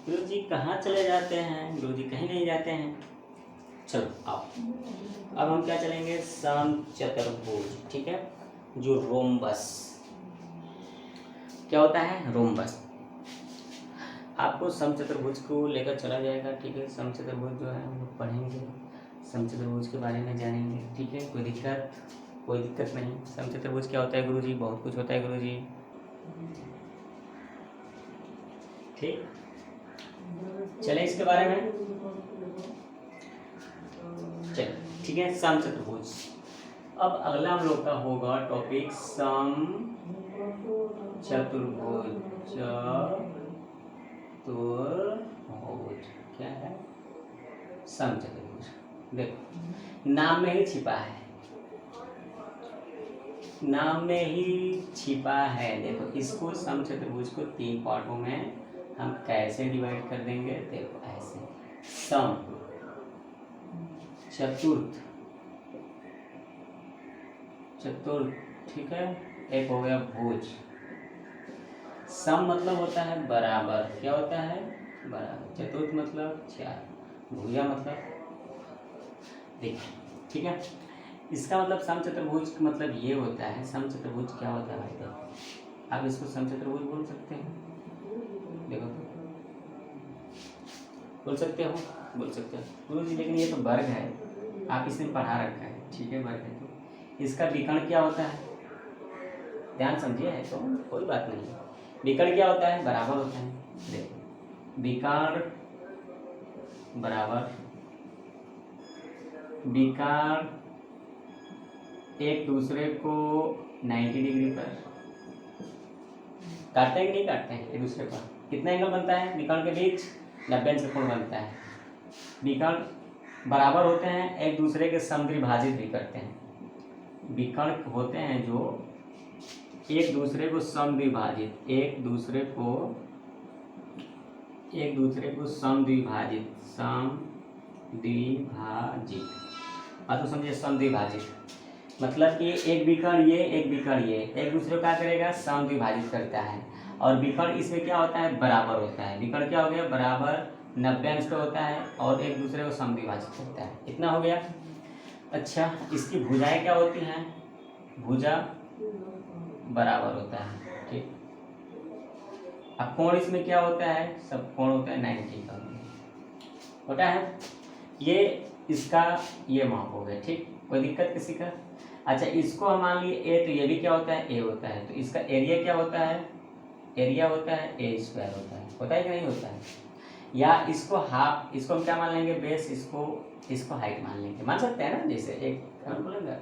गुरु जी कहाँ चले जाते हैं, गुरु जी कहीं नहीं जाते हैं। चलो आओ, अब हम क्या चलेंगे, समचतुर्भुज, ठीक है। जो रोम्बस क्या होता है, रोम्बस आपको समचतुर्भुज को लेकर चला जाएगा, ठीक है। समचतुर्भुज जो है हम लोग पढ़ेंगे, समचतुर्भुज के बारे में जानेंगे, ठीक है। कोई दिक्कत नहीं। समचतुर्भुज क्या होता है गुरुजी, बहुत कुछ होता है गुरुजी, ठीक। चले इसके बारे में, चलो ठीक है। समचतुर्भुज, अब अगला हम लोग का होगा टॉपिक समचतुर्भुज। चतुर्भुज क्या है, समचतुर्भुज। देखो नाम में ही छिपा है, नाम में ही छिपा है। देखो इसको समचतुर्भुज को 3 पार्टों में हम कैसे डिवाइड कर देंगे, देखो ऐसे, सम चतुर्थ, ठीक है। एक हो गया भुज। सम मतलब होता है बराबर, क्या होता है, बराबर। चतुर्थ मतलब 4, भुजा मतलब, देखिए, ठीक है। इसका मतलब समचतुर्भुज का मतलब ये होता है, समचतुर्भुज क्या होता है भाई, देखो आप इसको समचतुर्भुज बोल सकते हैं, देखो बोल सकते हो गुरु जी, लेकिन ये तो वर्ग है, आप इसमें पढ़ा रखा है, ठीक है, वर्ग है। तो इसका विकर्ण क्या होता है, ध्यान समझिए, है तो कोई बात नहीं। विकर्ण क्या होता है, बराबर होता है। देखो विकर्ण बराबर, विकर्ण एक दूसरे को 90 डिग्री पर काटते हैं कि नहीं काटते हैं, एक दूसरे पर कितना एंगल बनता है विकर्ण के बीच, 90 अंश कोण बनता है। विकर्ण बराबर होते हैं, एक दूसरे के समद्विभाजित भी करते हैं। विकर्ण होते हैं जो एक दूसरे को समद्विभाजित, एक दूसरे को समद्विभाजित, तो समझिए समद्विभाजित मतलब कि एक विकर्ण ये, एक विकर्ण ये, एक दूसरे को क्या करेगा, समद्विभाजित करता है। और विकर्ण इसमें क्या होता है, बराबर होता है। विकर्ण क्या हो गया, बराबर 90 अंश का होता है और एक दूसरे को समद्विभाजित करता है। इतना हो गया। अच्छा, इसकी भुजाएं क्या होती हैं, भुजा बराबर होता है, ठीक। अब कोण इसमें क्या होता है, सब कोण होता है 90 का होता है। ये इसका ये माप हो गया, ठीक, कोई दिक्कत किसी का। अच्छा, इसको हम मान लिए ए, तो ये भी क्या होता है, ए होता है। तो इसका एरिया क्या होता है, एरिया होता है ए स्क्वायर होता है कि नहीं होता है। या इसको हाफ, इसको हम क्या मान लेंगे, बेस, इसको हाइट मान लेंगे, मान सकते हैं ना। जैसे एक हम बोलेंगे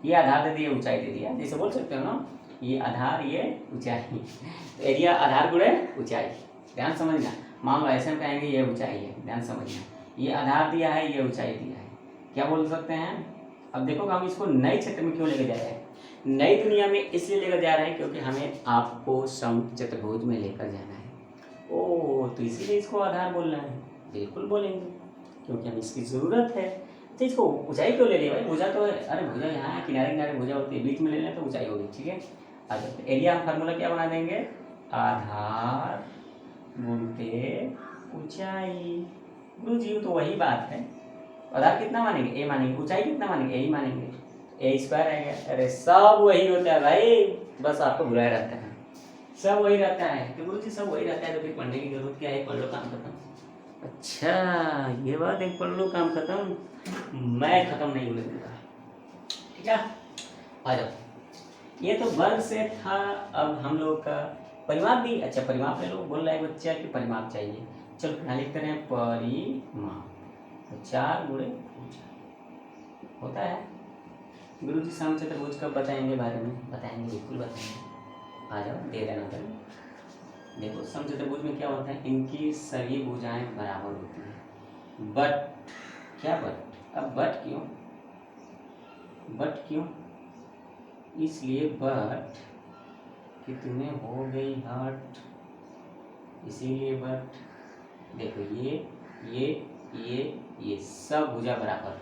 ये आधार दे दिया, ऊंचाई दे दिया, जैसे बोल सकते हो ना, ये आधार ये ऊंचाई, तो एरिया आधार गुणे ऊंचाई, ध्यान समझना। मान लो ऐसे हम कहेंगे ये ऊंचाई है, ध्यान समझना, ये आधार दिया है, ये ऊंचाई दिया है, क्या बोल सकते हैं। अब देखो हम इसको नए क्षेत्र में क्यों लेकर जा रहे हैं, नई दुनिया में इसलिए लेकर जा रहे हैं क्योंकि हमें आपको समचतुर्भुज में लेकर जाना है। ओ, तो इसीलिए इसको आधार बोलना है, बिल्कुल बोलेंगे, क्योंकि हमें इसकी ज़रूरत है। तो इसको ऊंचाई क्यों ले लिया भाई, भुजा तो है, अरे भुजा यहाँ है, किनारे किनारे भुजा होती है, बीच में ले लें तो ऊंचाई होगी, ठीक है। अच्छा, तो एरिया हम फार्मूला क्या बना देंगे, आधार गुणित ऊंचाई। गुरु जी तो वही बात है, आधार कितना मानेंगे, ए मानेंगे, ऊंचाई कितना मानेंगे, ए ही मानेंगे। ए स्क्वायर आ गया। अरे सब वही होता है भाई, बस आपको बुलाया रहता है, सब वही रहता है। तो गुरु जी सब वही रहता है तो फिर पढ़ने की जरूरत क्या है, पढ़ लो काम खत्म। अच्छा ये बात है, पढ़ लो काम खत्म, मैं खत्म नहीं होने दूंगा। ठीक है, आ जाओ। ये तो वर्ग से था, अब हम लोग का परिमाप भी। अच्छा परिमाप ले लो, बोल रहा है बच्चा कि परिमाप चाहिए। चलो यहाँ लिखते हैं परिमाप, तो 4 गुणे होता है। गुरु जी समचतुर्भुज कब बताएंगे बारे में, बताएंगे बिल्कुल बताएंगे, आ जाओ दे देना करें। देखो समचतुर्भुज में क्या होता है, इनकी सभी भुजाएं बराबर होती हैं, बट क्या बट, अब बट क्यों, बट क्यों, इसलिए बट कि तुम्हें हो गई हट, इसीलिए बट। देखो ये सब भुजा बराबर,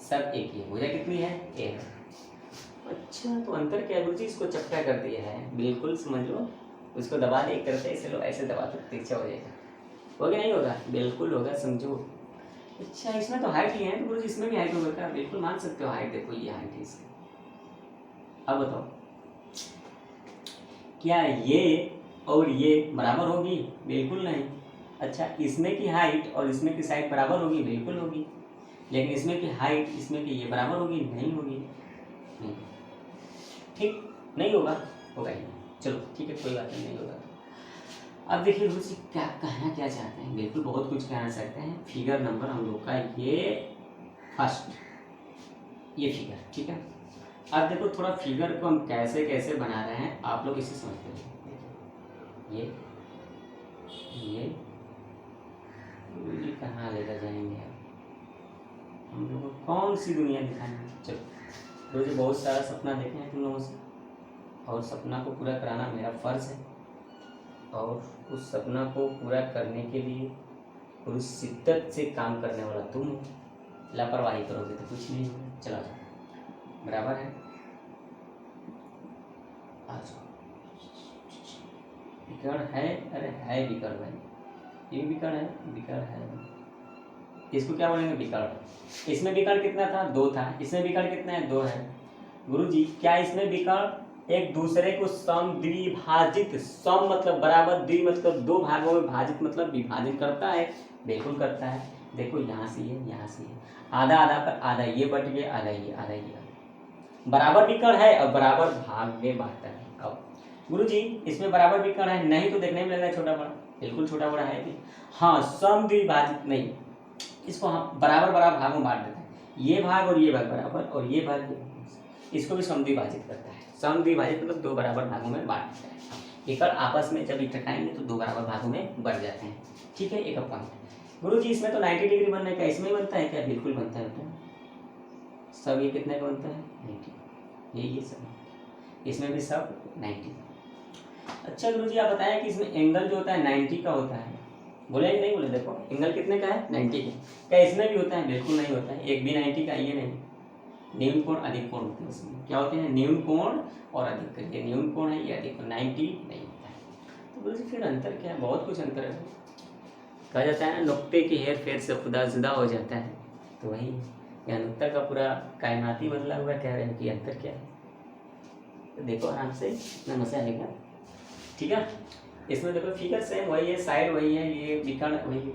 सब एक ही है, भुजा कितनी है, ए है। अच्छा तो अंतर क्या है गुरु जी, इसको चपटा कर दिया है, बिल्कुल समझ लो, उसको दबा दे करते ऐसे लो, ऐसे दबा तो तिरछा हो जाएगा, होगा नहीं होगा, बिल्कुल होगा, समझो। अच्छा इसमें तो हाइट ही है, तो गुरु जी इसमें भी हाइट होगा क्या, बिल्कुल मान सकते हो हाइट, देखो ये हाइट है इसकी। अब बताओ क्या ये और ये बराबर होगी, बिल्कुल नहीं। अच्छा इसमें की हाइट और इसमें की साइड बराबर होगी, बिल्कुल होगी, लेकिन इसमें की हाइट इसमें की ये बराबर होगी, नहीं होगी, नहीं, ठीक नहीं होगा, होगा ही नहीं। चलो ठीक है कोई बात नहीं होगा। अब देखिए गुरु जी क्या कहना क्या चाहते हैं, बिल्कुल बहुत कुछ कहना चाहते हैं। फिगर नंबर हम लोग का ये फर्स्ट, ये फिगर ठीक है। अब देखो थोड़ा फिगर को हम कैसे कैसे बना रहे हैं, आप लोग इसे समझते हैं। ये गुरु जी कहाँ लेकर जाएंगे अब, हम लोग को कौन सी दुनिया दिखाएंगे। चलो गुरु जी बहुत सारा सपना देखे हैं तुम लोगों से, और सपना को पूरा कराना मेरा फर्ज है, और उस सपना को पूरा करने के लिए पूरी शिद्दत से काम करने वाला तुम हो, लापरवाही करोगे तो कुछ नहीं होगा। चला जाओ बराबर है, आ जाओ। विकर्ण है, अरे है विकर्ण भाई, ये विकर्ण है, विकर्ण है, इसको क्या बोलेंगे विकर्ण। इसमें विकर्ण कितना था, 2 था, इसमें विकर्ण कितना है, 2 है। गुरुजी क्या इसमें विकर्ण एक दूसरे को समद्विभाजित, सम मतलब बराबर, द्वि मतलब 2 भागों में, भाजित मतलब विभाजित करता है, बिल्कुल करता है। देखो यहाँ से ये, यहाँ से ये, आधा आधा पर आधा ये बट गया, आधा ये, आधा ये, बराबर विकर्ण है और बराबर भाग में बांटता है। अब गुरुजी इसमें बराबर विकर्ण है, नहीं तो देखने में लग रहा है छोटा बड़ा, बिल्कुल छोटा बड़ा है भी, हाँ समद्विभाजित नहीं, इसको हम बराबर बराबर भागों में बांट देते हैं, ये भाग और ये भाग बराबर, और ये भाग इसको भी समद्विभाजित करता है। समद्विभाजित मतलब 2 बराबर भागों में बांट देता है। विकर्ण आपस में जब इकट्ठाएंगे तो 2 बराबर भागों में बढ़ जाते हैं, ठीक है। एक पॉइंट गुरु जी इसमें तो 90 डिग्री बनने का, इसमें बनता है क्या, बिल्कुल बनता है बेटा, सब ये कितने का बनता है, 90, ये सब, इसमें भी सब 90। अच्छा गुरु जी आप बताएं कि इसमें एंगल जो होता है 90 का होता है, बोले कि नहीं बोले, देखो एंगल कितने का है, 90 का, क्या इसमें भी होता है, बिल्कुल नहीं होता है, एक भी 90 का ये नहीं, न्यून कोण अधिक कोण होते हैं इसमें, क्या होते हैं, न्यून कोण और अधिक कोण, ये न्यून कोण है, ये अधिक कोण, 90 नहीं होता है। तो गुरु जी फिर अंतर क्या है, बहुत कुछ अंतर है, कहा जाता है ना नुक्ते की हेर फेर से खुदा जुदा हो जाता है, तो वही यह नुक्ता का पूरा कायनाती बदला हुआ, कह रहे हैं कि अंतर क्या है, तो देखो आराम से इतना मजा आएगा, ठीक है। इसमें देखो फिगर सेम वही है, साइड वही है, ये विकर्ण वही है।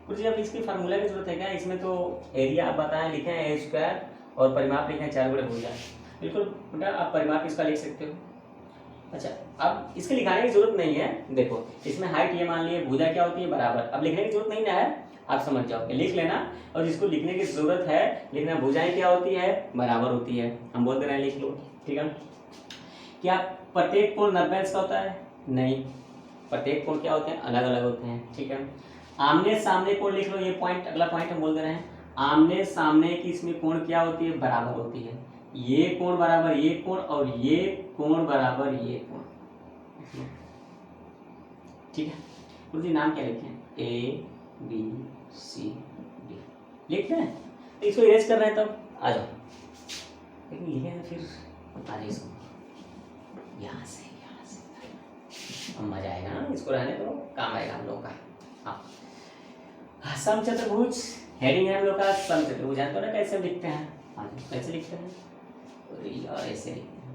कुछ अब इसकी फार्मूला की जरूरत है क्या, इसमें तो एरिया आप बताएं, लिखे हैं ए स्क्वायर और परिमाप लिखे हैं 4 गुणे भुजा, बिल्कुल बेटा आप परिमाप इसका लिख सकते हो। अच्छा अब इसके लिखाने की जरूरत नहीं है, देखो इसमें हाइट ये मान लिए, भुजा क्या होती है बराबर, अब लिखने की जरूरत नहीं ना है, आप समझ जाओगे, लिख लेना, और जिसको लिखने की जरूरत है लिखना, भुजाएं क्या होती है, बराबर होती है, हम बोल दे रहे हैं लिख लो, ठीक है। क्या प्रत्येक कोण 90 अंश का होता है, नहीं, प्रत्येक कोण क्या होते हैं, अलग अलग होते हैं, ठीक है। आमने सामने कोण लिख लो, ये पॉइंट अगला पॉइंट हम बोल दे रहे हैं, आमने सामने की इसमें कोण क्या होती है, बराबर होती है, ये कोण बराबर ये कोण और ये कोण बराबर ये कोण, ठीक है। गुरु जी नाम क्या लिखे हैं, ए बी सी डी लिखते हैं, तो इसको इरेज कर रहे हैं तब आ जाओ, लेकिन लिखे हैं फिर बता रही इसको यहाँ से अब मजा आएगा ना, इसको रहने दो, काम आएगा हम लोग का। हाँ समचतुर्भुज हेडिंग है हम लोग का, समचतुर्भुज जानते हो ना कैसे लिखते हैं, हाँ कैसे लिखते हैं, सॉरी यार ऐसे लिखते हैं,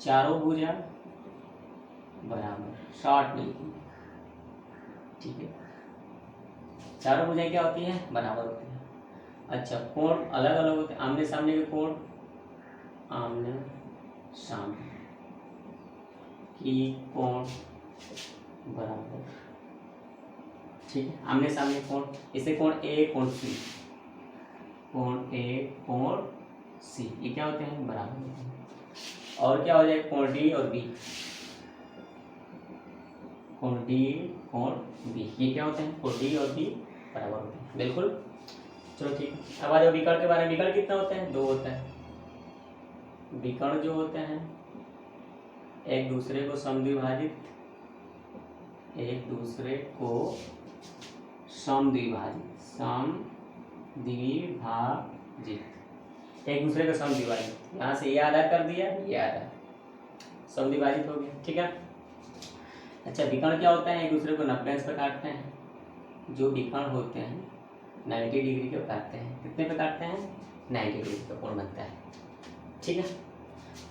चारों भुजा बराबर शॉर्ट मिलती है, ठीक है। चारों भुजाएं क्या होती है, बराबर होती है। अच्छा कोण अलग अलग होते हैं, आमने सामने के कोण, आमने सामने की कोण बराबर, ठीक है। आमने सामने कोण, इसे कोण ए कोण सी, कोण ए कोण सी, ये क्या होते हैं, बराबर होते हैं। और क्या हो जाए, कोण डी और बी, कोण डी कोण बी, ये क्या होते हैं, कोण डी और बी बराबर होते हैं, बिल्कुल। चलो ठीक है, अब आ जाओ विकर्ण के बारे में। विकर्ण कितना होते हैं, 2 होता है। विकर्ण जो होते हैं एक दूसरे को समद्विभाजित, एक दूसरे को समद्विभाजित, समद्विभाजित, एक दूसरे को समद्विभाजित, यहाँ से ये आधा कर दिया, ये आधा समद्विभाजित हो गया, ठीक है। अच्छा विकर्ण क्या होता है, एक दूसरे को 90 अंश पर काटते हैं। जो विकर्ण होते हैं 90 डिग्री के काटते हैं, कितने पे काटते हैं, 90 डिग्री का कोण बनता है, ठीक है।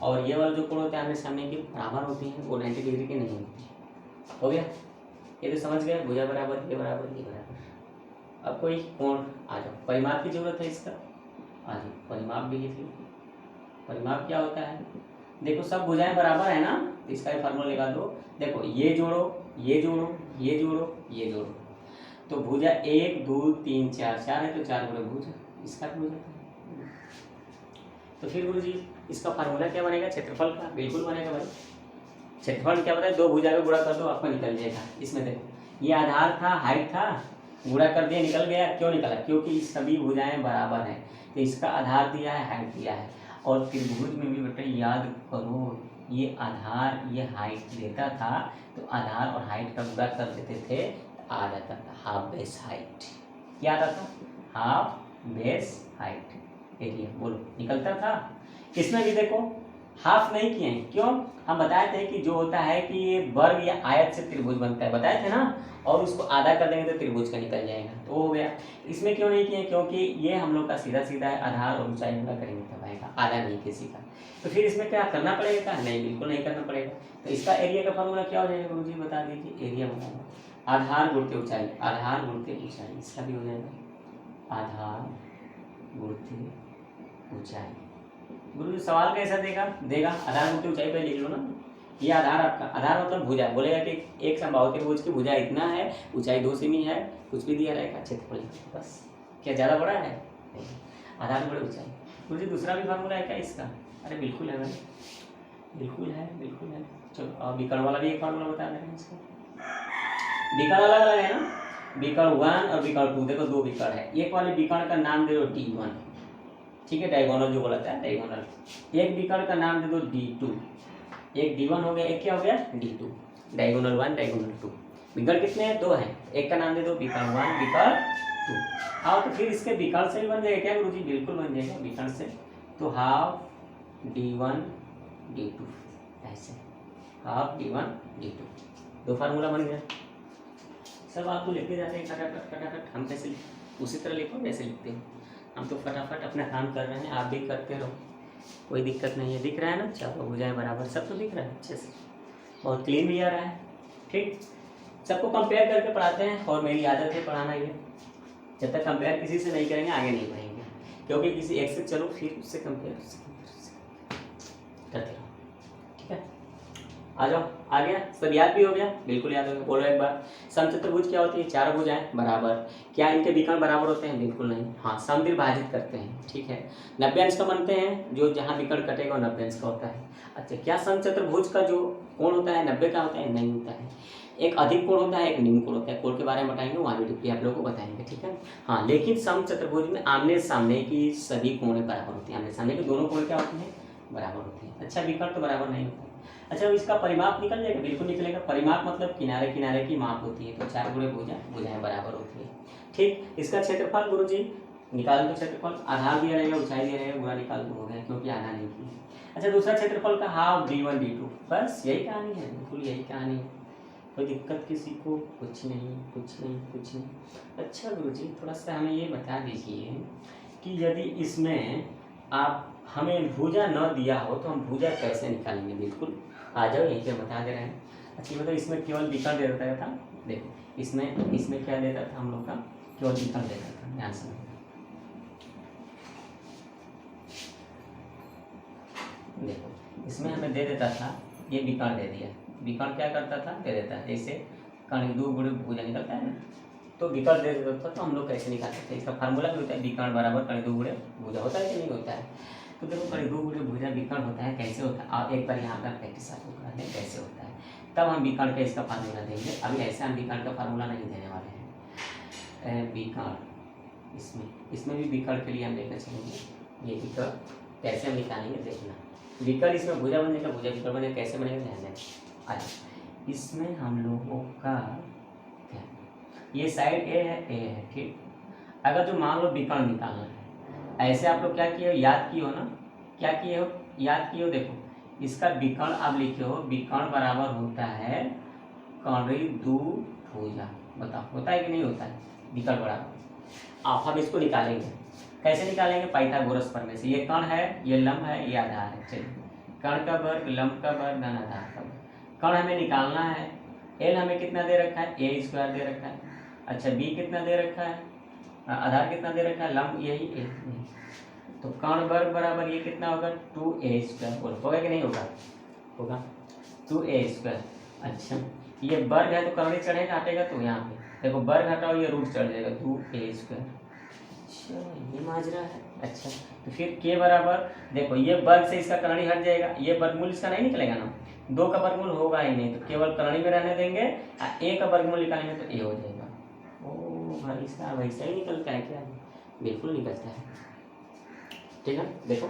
और ये वाला जो कोण होता है आमने सामने की बराबर होती है, वो 90 डिग्री की नहीं होती, हो गया। ये तो समझ गए, भुजा बराबर, ये बराबर, ये बराबर। अब कोई कोण आ जाओ, परिमाप की जरूरत है इसका, आ जाओ परिमाप भी लिख लो। परिमाप क्या होता है, देखो सब भुजाएं बराबर है ना, तो इसका भी फार्मूला लगा दो। देखो ये जोड़ो, ये जोड़ो, ये जोड़ो, ये जोड़ो, तो भुजा 1 2 3 4, 4 है तो 4 गुणे भुजा, इसका भी हो जाता है। तो फिर गुरु जी इसका फार्मूला क्या बनेगा, क्षेत्रफल का, बिल्कुल बनेगा भाई। क्षेत्रफल क्या बताए, 2 भुजा को गुणा कर दो, आपको निकल जाएगा। इसमें देखो ये आधार था, हाइट था, गुणा कर दिया, निकल गया। क्यों निकला, क्योंकि सभी भुजाएं बराबर हैं, तो इसका आधार दिया है, हाइट दिया है। और त्रिभुज में भी बेटा याद करो, ये आधार ये हाइट देता था, तो आधार और हाइट का गुणा कर देते थे, तो आ जाता था हाफ बेस हाइट। क्या आता था, हाफ बेस हाइट एरिया, बोलो निकलता था। इसमें भी देखो हाफ नहीं किए हैं, क्यों, हम बताए थे कि जो होता है कि ये वर्ग या आयत से त्रिभुज बनता है, बताए थे ना, और उसको आधा कर देंगे तो त्रिभुज का निकल जाएगा, तो हो गया। इसमें क्यों नहीं किए, क्योंकि ये हम लोग का सीधा सीधा है, आधार और ऊंचाई गुणा करेंगे तब आएगा, आधा नहीं किसी का। तो फिर इसमें क्या करना पड़ेगा, नहीं बिल्कुल नहीं करना पड़ेगा। तो इसका एरिया का फॉर्मूला क्या हो जाएगा गुरुजी, बता दीजिए। एरिया बताओ, आधार गुणते ऊंचाई, आधार गुणते ऊंचाई, इसका भी हो जाएगा आधार गुणते ऊंचाई। गुरुजी सवाल कैसा देगा आधार गुणते ऊंचाई पे लिख लो ना। ये आधार आपका, आधार मतलब भुजा, बोलेगा कि एक समबाहु त्रिभुज की भुजा इतना है, ऊंचाई 2 सेमी है, कुछ भी दिया रहेगा, क्षेत्रफल बस। क्या ज़्यादा बड़ा है, आधार बड़े ऊंचाई। गुरुजी दूसरा भी फार्मूला है क्या इसका, अरे बिल्कुल है भाई, बिल्कुल है, बिल्कुल है। चलो और विकर्ण वाला भी एक फार्मूला बता रहे हैं इसका। विकर्ण अलग अलग है ना, विकर्ण 1 और विकर्ण 2, देखो 2 विकर्ण है। एक वाले विकर्ण का नाम दे दो D1, ठीक है, डायगोनल जो बोला था डायगोनल। एक विकर्ण का नाम दे दो D2, एक D1 हो गया, एक क्या हो गया D2, डायगोनल 1 डायगोनल 2। विकर्ण कितने हैं, 2 हैं, एक का नाम दे दो विकर्ण 1 विकर्ण 2। आओ तो फिर इसके विकर्ण से ही बन जाएगा क्या गुरुजी, बिल्कुल बन जाएगा विकर्ण से। तो हाफ D1 D2, ऐसे हाफ D1 D2, 2 फार्मूला बन गया। सब आपको लिखते जाते हैं फटाफट फटाफट, हम कैसे उसी तरह लिखो जैसे लिखते हो, हम तो फटाफट अपना काम कर रहे हैं, आप भी करते रहो, कोई दिक्कत नहीं है। दिख रहा है ना, चारों भुजाएं बराबर, सब तो दिख रहा है अच्छे से, बहुत क्लीन भी आ रहा है, ठीक। सबको कंपेयर करके पढ़ाते हैं, और मेरी आदत है पढ़ाना ये, जब तक कंपेयर किसी से नहीं करेंगे आगे नहीं बढ़ेंगे, क्योंकि किसी एक से चलो फिर उससे कंपेयर करते रहो, ठीक है। आ जाओ, आ गया, सब याद भी हो गया, बिल्कुल याद हो गया। बोलो एक बार, समचतुर्भुज क्या होती है, 4 भुजाएं बराबर, क्या इनके विकर्ण बराबर होते हैं, बिल्कुल नहीं, हाँ समद्विभाजित करते हैं, ठीक है। 90 अंश का बनते हैं, जो जहाँ विकर्ण कटेगा 90 अंश का होता है। अच्छा क्या समचतुर्भुज का जो कोण होता है 90 का होता है, नहीं होता है, एक अधिक कोण होता है, एक निम्न कोण होता है। कोण के बारे में बताएंगे, वहाँ भी डिप्टी आप लोगों को बताएंगे, ठीक है। हाँ लेकिन समचतुर्भुज में आमने सामने की सभी कोण बराबर होती हैं, आमने सामने की दोनों कोण क्या होती हैं, बराबर होती हैं। अच्छा विकर्ण तो बराबर नहीं होता है। अच्छा इसका परिमाप निकल जाएगा, बिल्कुल निकलेगा। परिमाप मतलब किनारे किनारे की माप होती है, तो 4 गुणे भुजाएं बराबर होती है, ठीक। इसका क्षेत्रफल गुरुजी निकाल दो, क्षेत्रफल आधार दिया रहेगा, ऊंचाई दिया रहेगा, गुणा निकाल दो, हो गया, क्योंकि आधा नहीं किया। अच्छा दूसरा क्षेत्रफल का हाफ D1 D2, बस यही कहानी है, बिल्कुल यही कहानी है, कोई दिक्कत किसी को, कुछ नहीं कुछ नहीं कुछ नहीं। अच्छा गुरुजी थोड़ा सा हमें ये बता दीजिए कि यदि इसमें आप हमें भुजा न दिया हो तो हम भुजा कैसे निकालेंगे, बिल्कुल आ जाओ यहीं पे बता दे रहे हैं। अच्छा मतलब इसमें केवल विकर्ण दे देता था, देखो इसमें क्या देता था हम लोग का, केवल विकर्ण देता था, ध्यान से देखो इसमें हमें दे देता था, ये विकर्ण दे दिया, विकर्ण क्या करता था, दे देता है, जैसे कर्ण दो गुणे भुजा निकलता है ना, तो विकर्ण दे देता था, तो हम लोग कैसे निकालते थे, इसका फार्मूला भी होता है विकर्ण बराबर कर्ण दो गुणे भुजा, होता है कि नहीं होता है। तो देखो कर्ण दो गुणे भुजा विकर्ण होता है, कैसे होता है, आप एक बार यहाँ पर प्रैक्टिस आपको करा दें कैसे होता है, तब हम विकर्ण का इसका फार्मूला देंगे। अभी ऐसे हम विकर्ण का फार्मूला नहीं देने वाले हैं। विकर्ण इसमें भी विकर्ण के लिए हम लेकर चलेंगे, ये विकर्ण कैसे हम निकालेंगे देखना, विकर्ण इसमें भुजा बनेगा, भुजा विकर्ण बनेगा, कैसे बनेगा ध्यान दें। अच्छा इसमें हम लोगों का ये साइड ए है ठीक, अगर जो मान लो विकर्ण निकालना है, ऐसे आप लोग क्या किए हो, याद किए हो ना, क्या किए हो, याद किए हो, देखो इसका विकर्ण आप लिखे हो, विकर्ण बराबर होता है कर्ण दो भुजा, बताओ होता है कि नहीं होता है, विकर्ण बराबर। आप हम इसको निकालेंगे, कैसे निकालेंगे, पाइथागोरस प्रमेय से, ये कर्ण है, ये लंब है, ये आधार है, चलिए कर्ण का वर्ग, लंब का वर्ग, धन आधार का वर्ग। कर्ण हमें निकालना है, एल हमें कितना दे रखा है, ए स्क्वायर दे रखा है, अच्छा बी कितना दे रखा है, आधार कितना दे रखा है, लंब यही ए, तो कर्ण वर्ग बराबर ये कितना होगा 2a स्क्वायर, बोलो होगा कि नहीं होगा, होगा 2a स्क्वायर। अच्छा ये वर्ग है तो कर्ण चढ़ेगा हटेगा, तो यहाँ पे देखो वर्ग हटाओ ये रूट चढ़ जाएगा 2a स्क्वायर। अच्छा ये माजरा है। अच्छा तो फिर के बराबर देखो ये वर्ग से इसका करणी हट जाएगा, ये वर्गमूल इसका नहीं निकलेगा ना, दो का वर्गमूल होगा ही नहीं, तो केवल करणी में रहने देंगे, ए का वर्गमूल निकालेंगे तो ए हो जाएगा। ओ भाई इसका वैसा ही निकलता है क्या, बिल्कुल निकलता है, ठीक है। देखो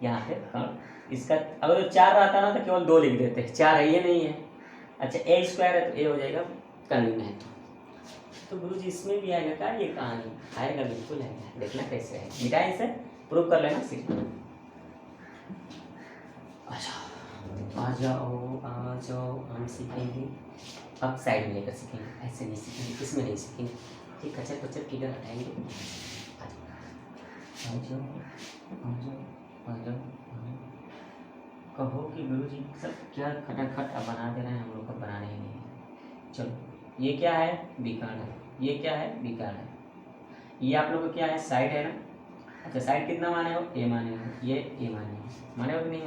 यहाँ पे कर्ण इसका अगर तो 4 रहता ना तो केवल 2 लिख देते हैं, 4 है ये नहीं है, अच्छा ए स्क्वायर है तो ए हो जाएगा करणी में, तो गुरु जी इसमें भी आएगा क्या, ये कहानी आएगा, बिल्कुल आएगा, देखना कैसे है, मिटाएं इसे, प्रूव कर लेना सीखना। अच्छा आ जाओ हम सीखेंगे, अब साइड में लेकर सीखेंगे, ऐसे नहीं सीखेंगे, इसमें नहीं सीखेंगे, ये कचर कचर किधर हटाएंगे, आ जाओ कहो कि गुरु जी सब क्या खटाखट अब बना दे रहे हैं, हम लोग को बनाने ही नहीं है। चलो ये क्या है, विकर्ण है, ये क्या है, विकर्ण है, ये आप लोग को क्या है, साइड है ना, अच्छा साइड कितना माने हो, ए माने हो, ये ए माने हो कि नहीं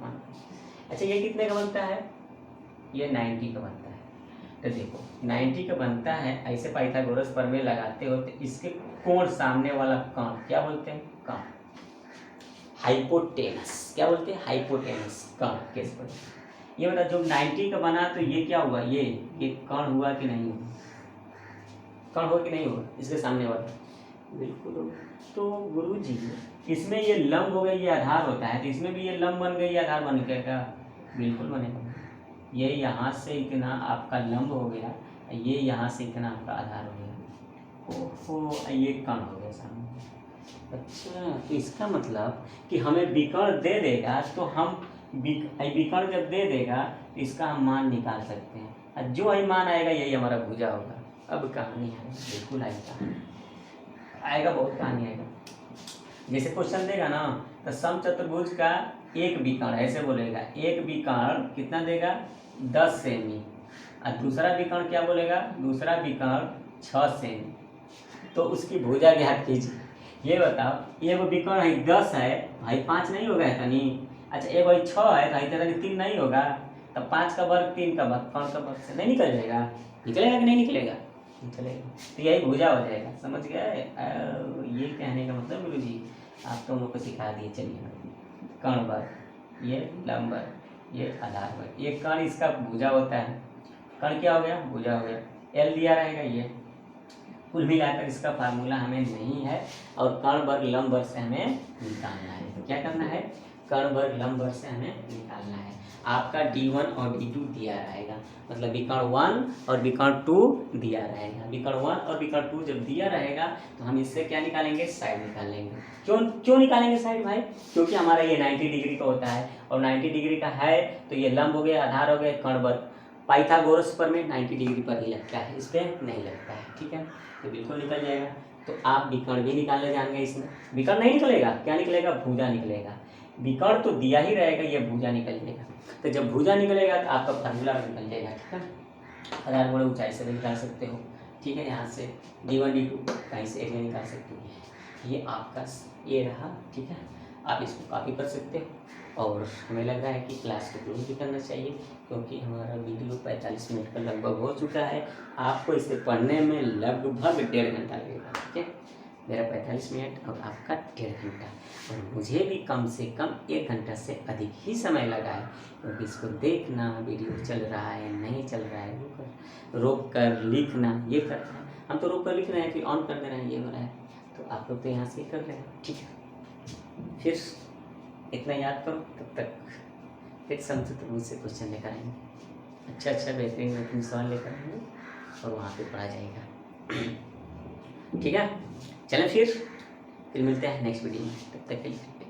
माने। अच्छा ये कितने का बनता है, ये 90 का बनता है, तो देखो 90 का बनता है, ऐसे पाइथागोरस प्रमेय लगाते हो तो इसके कोण सामने वाला कर्ण क्या बोलते हैं, कर्ण हाइपोटेनस, क्या बोलते हैं, हाइपोटेनस कर्ण केस पर। ये बता जो 90 का बना तो ये क्या हुआ, ये कर्ण हुआ कि नहीं हुआ, कर्ण हुआ कि नहीं हुआ, इसके सामने वाला बिल्कुल होगा। तो गुरु जी इसमें ये लंब हो गया, ये आधार होता है, तो इसमें भी ये लंब बन गई, आधार बन गया, बिल्कुल बनेगा, ये यहाँ से इतना आपका लंब हो गया, ये यहाँ से इतना आपका आधार हो गया, ओहो ये कर्ण हो गया सामने। अच्छा तो इसका मतलब कि हमें विकर्ण दे देगा, तो हम विकर्ण जब दे देगा तो इसका हम मान निकाल सकते हैं, और जो ही मान आएगा यही हमारा भुजा होगा। अब कहानी है, बिल्कुल आएगा बहुत कहानी आएगा। जैसे क्वेश्चन देगा ना तो समचतुर्भुज का एक विकर्ण ऐसे बोलेगा, एक विकर्ण कितना देगा 10 सेमी, और दूसरा विकर्ण क्या बोलेगा, दूसरा विकर्ण 6 सेमी, तो उसकी भुजा ज्ञात कीजिए। ये बताओ ये वो विकर्ण है 10 है भाई, 5 नहीं होगा है तनी, अच्छा ये भाई 6 है भाई, तनी 3 नहीं होगा, तब 5 का वर्ग 3 का वर्ग, कौन का वर्ग से नहीं निकल जाएगा, निकलेगा कि नहीं निकलेगा, निकलेगा, तो यही भुजा हो जाएगा, समझ गए। ये कहने का मतलब गुरु जी आप तो हम लोग को सिखा दिए। चलिए कर्ण वर्ग, ये लंब वर्ग, ये आधार वर्ग, ये कर्ण इसका भुजा होता है, कर्ण क्या हो गया, भुजा हो गया, एल दिया रहेगा, ये कुल मिलाकर इसका फार्मूला हमें नहीं है, और कर्ण वर्ग लंब वर्ग से हमें निकालना है, तो क्या करना है, कर्ण वर्ग लंब वर्ग से हमें निकालना है। आपका D1 और D2 दिया रहेगा, मतलब विकर्ण 1 और विकर्ण 2 दिया रहेगा, विकर्ण 1 और विकर्ण 2 जब दिया रहेगा तो हम इससे क्या निकालेंगे, साइड निकाल लेंगे। क्यों निकालेंगे साइड भाई, क्योंकि हमारा ये 90 डिग्री का होता है, और 90 डिग्री का है तो ये लंब हो गया, आधार हो गया, कर्ण वर्ग पाइथागोरस पर में 90 डिग्री पर ही लगता है, इस पर नहीं लगता है, ठीक है, तो बिल्कुल निकल जाएगा। तो आप विकर्ण भी निकालने जाएंगे, इसमें विकर्ण नहीं निकलेगा, क्या निकलेगा, भुजा निकलेगा। विकर्ण तो दिया ही रहेगा, ये भुजा निकल जाएगा। तो जब भुजा निकलेगा तो आपका फार्मूला निकल जाएगा, ठीक है। आधार गुणा ऊंचाई से भी निकाल सकते हो, ठीक है। यहाँ से d1 d2 कहीं से एरिया निकाल सकते हो। ये आपका ये रहा, ठीक है। आप इसको कॉपी कर सकते हो। और हमें लग रहा है कि क्लास को क्लोज भी करना चाहिए, क्योंकि हमारा वीडियो 45 मिनट का लगभग हो चुका है। आपको इसे पढ़ने में लगभग 1.5 घंटा लगेगा, ठीक है। मेरा 45 मिनट और आपका 1.5 घंटा, और मुझे भी कम से कम 1 घंटा से अधिक ही समय लगा है, क्योंकि इसको देखना, वीडियो चल रहा है नहीं चल रहा है, रोक कर लिखना, ये करना है। हम तो रोक कर लिख रहे हैं, फिर ऑन कर दे रहे हैं, ये हो रहा है। तो आप लोग तो यहाँ से कर रहे हैं, ठीक है। फिर इतना याद करो, तब तक फिर समझो तो मुझसे क्वेश्चन लेकर आएंगे, अच्छा बेहतरीन सवाल लेकर आएंगे, और वहाँ पे पढ़ा जाएगा, ठीक है। चलें फिर मिलते हैं नेक्स्ट वीडियो में, तब तक के लिए।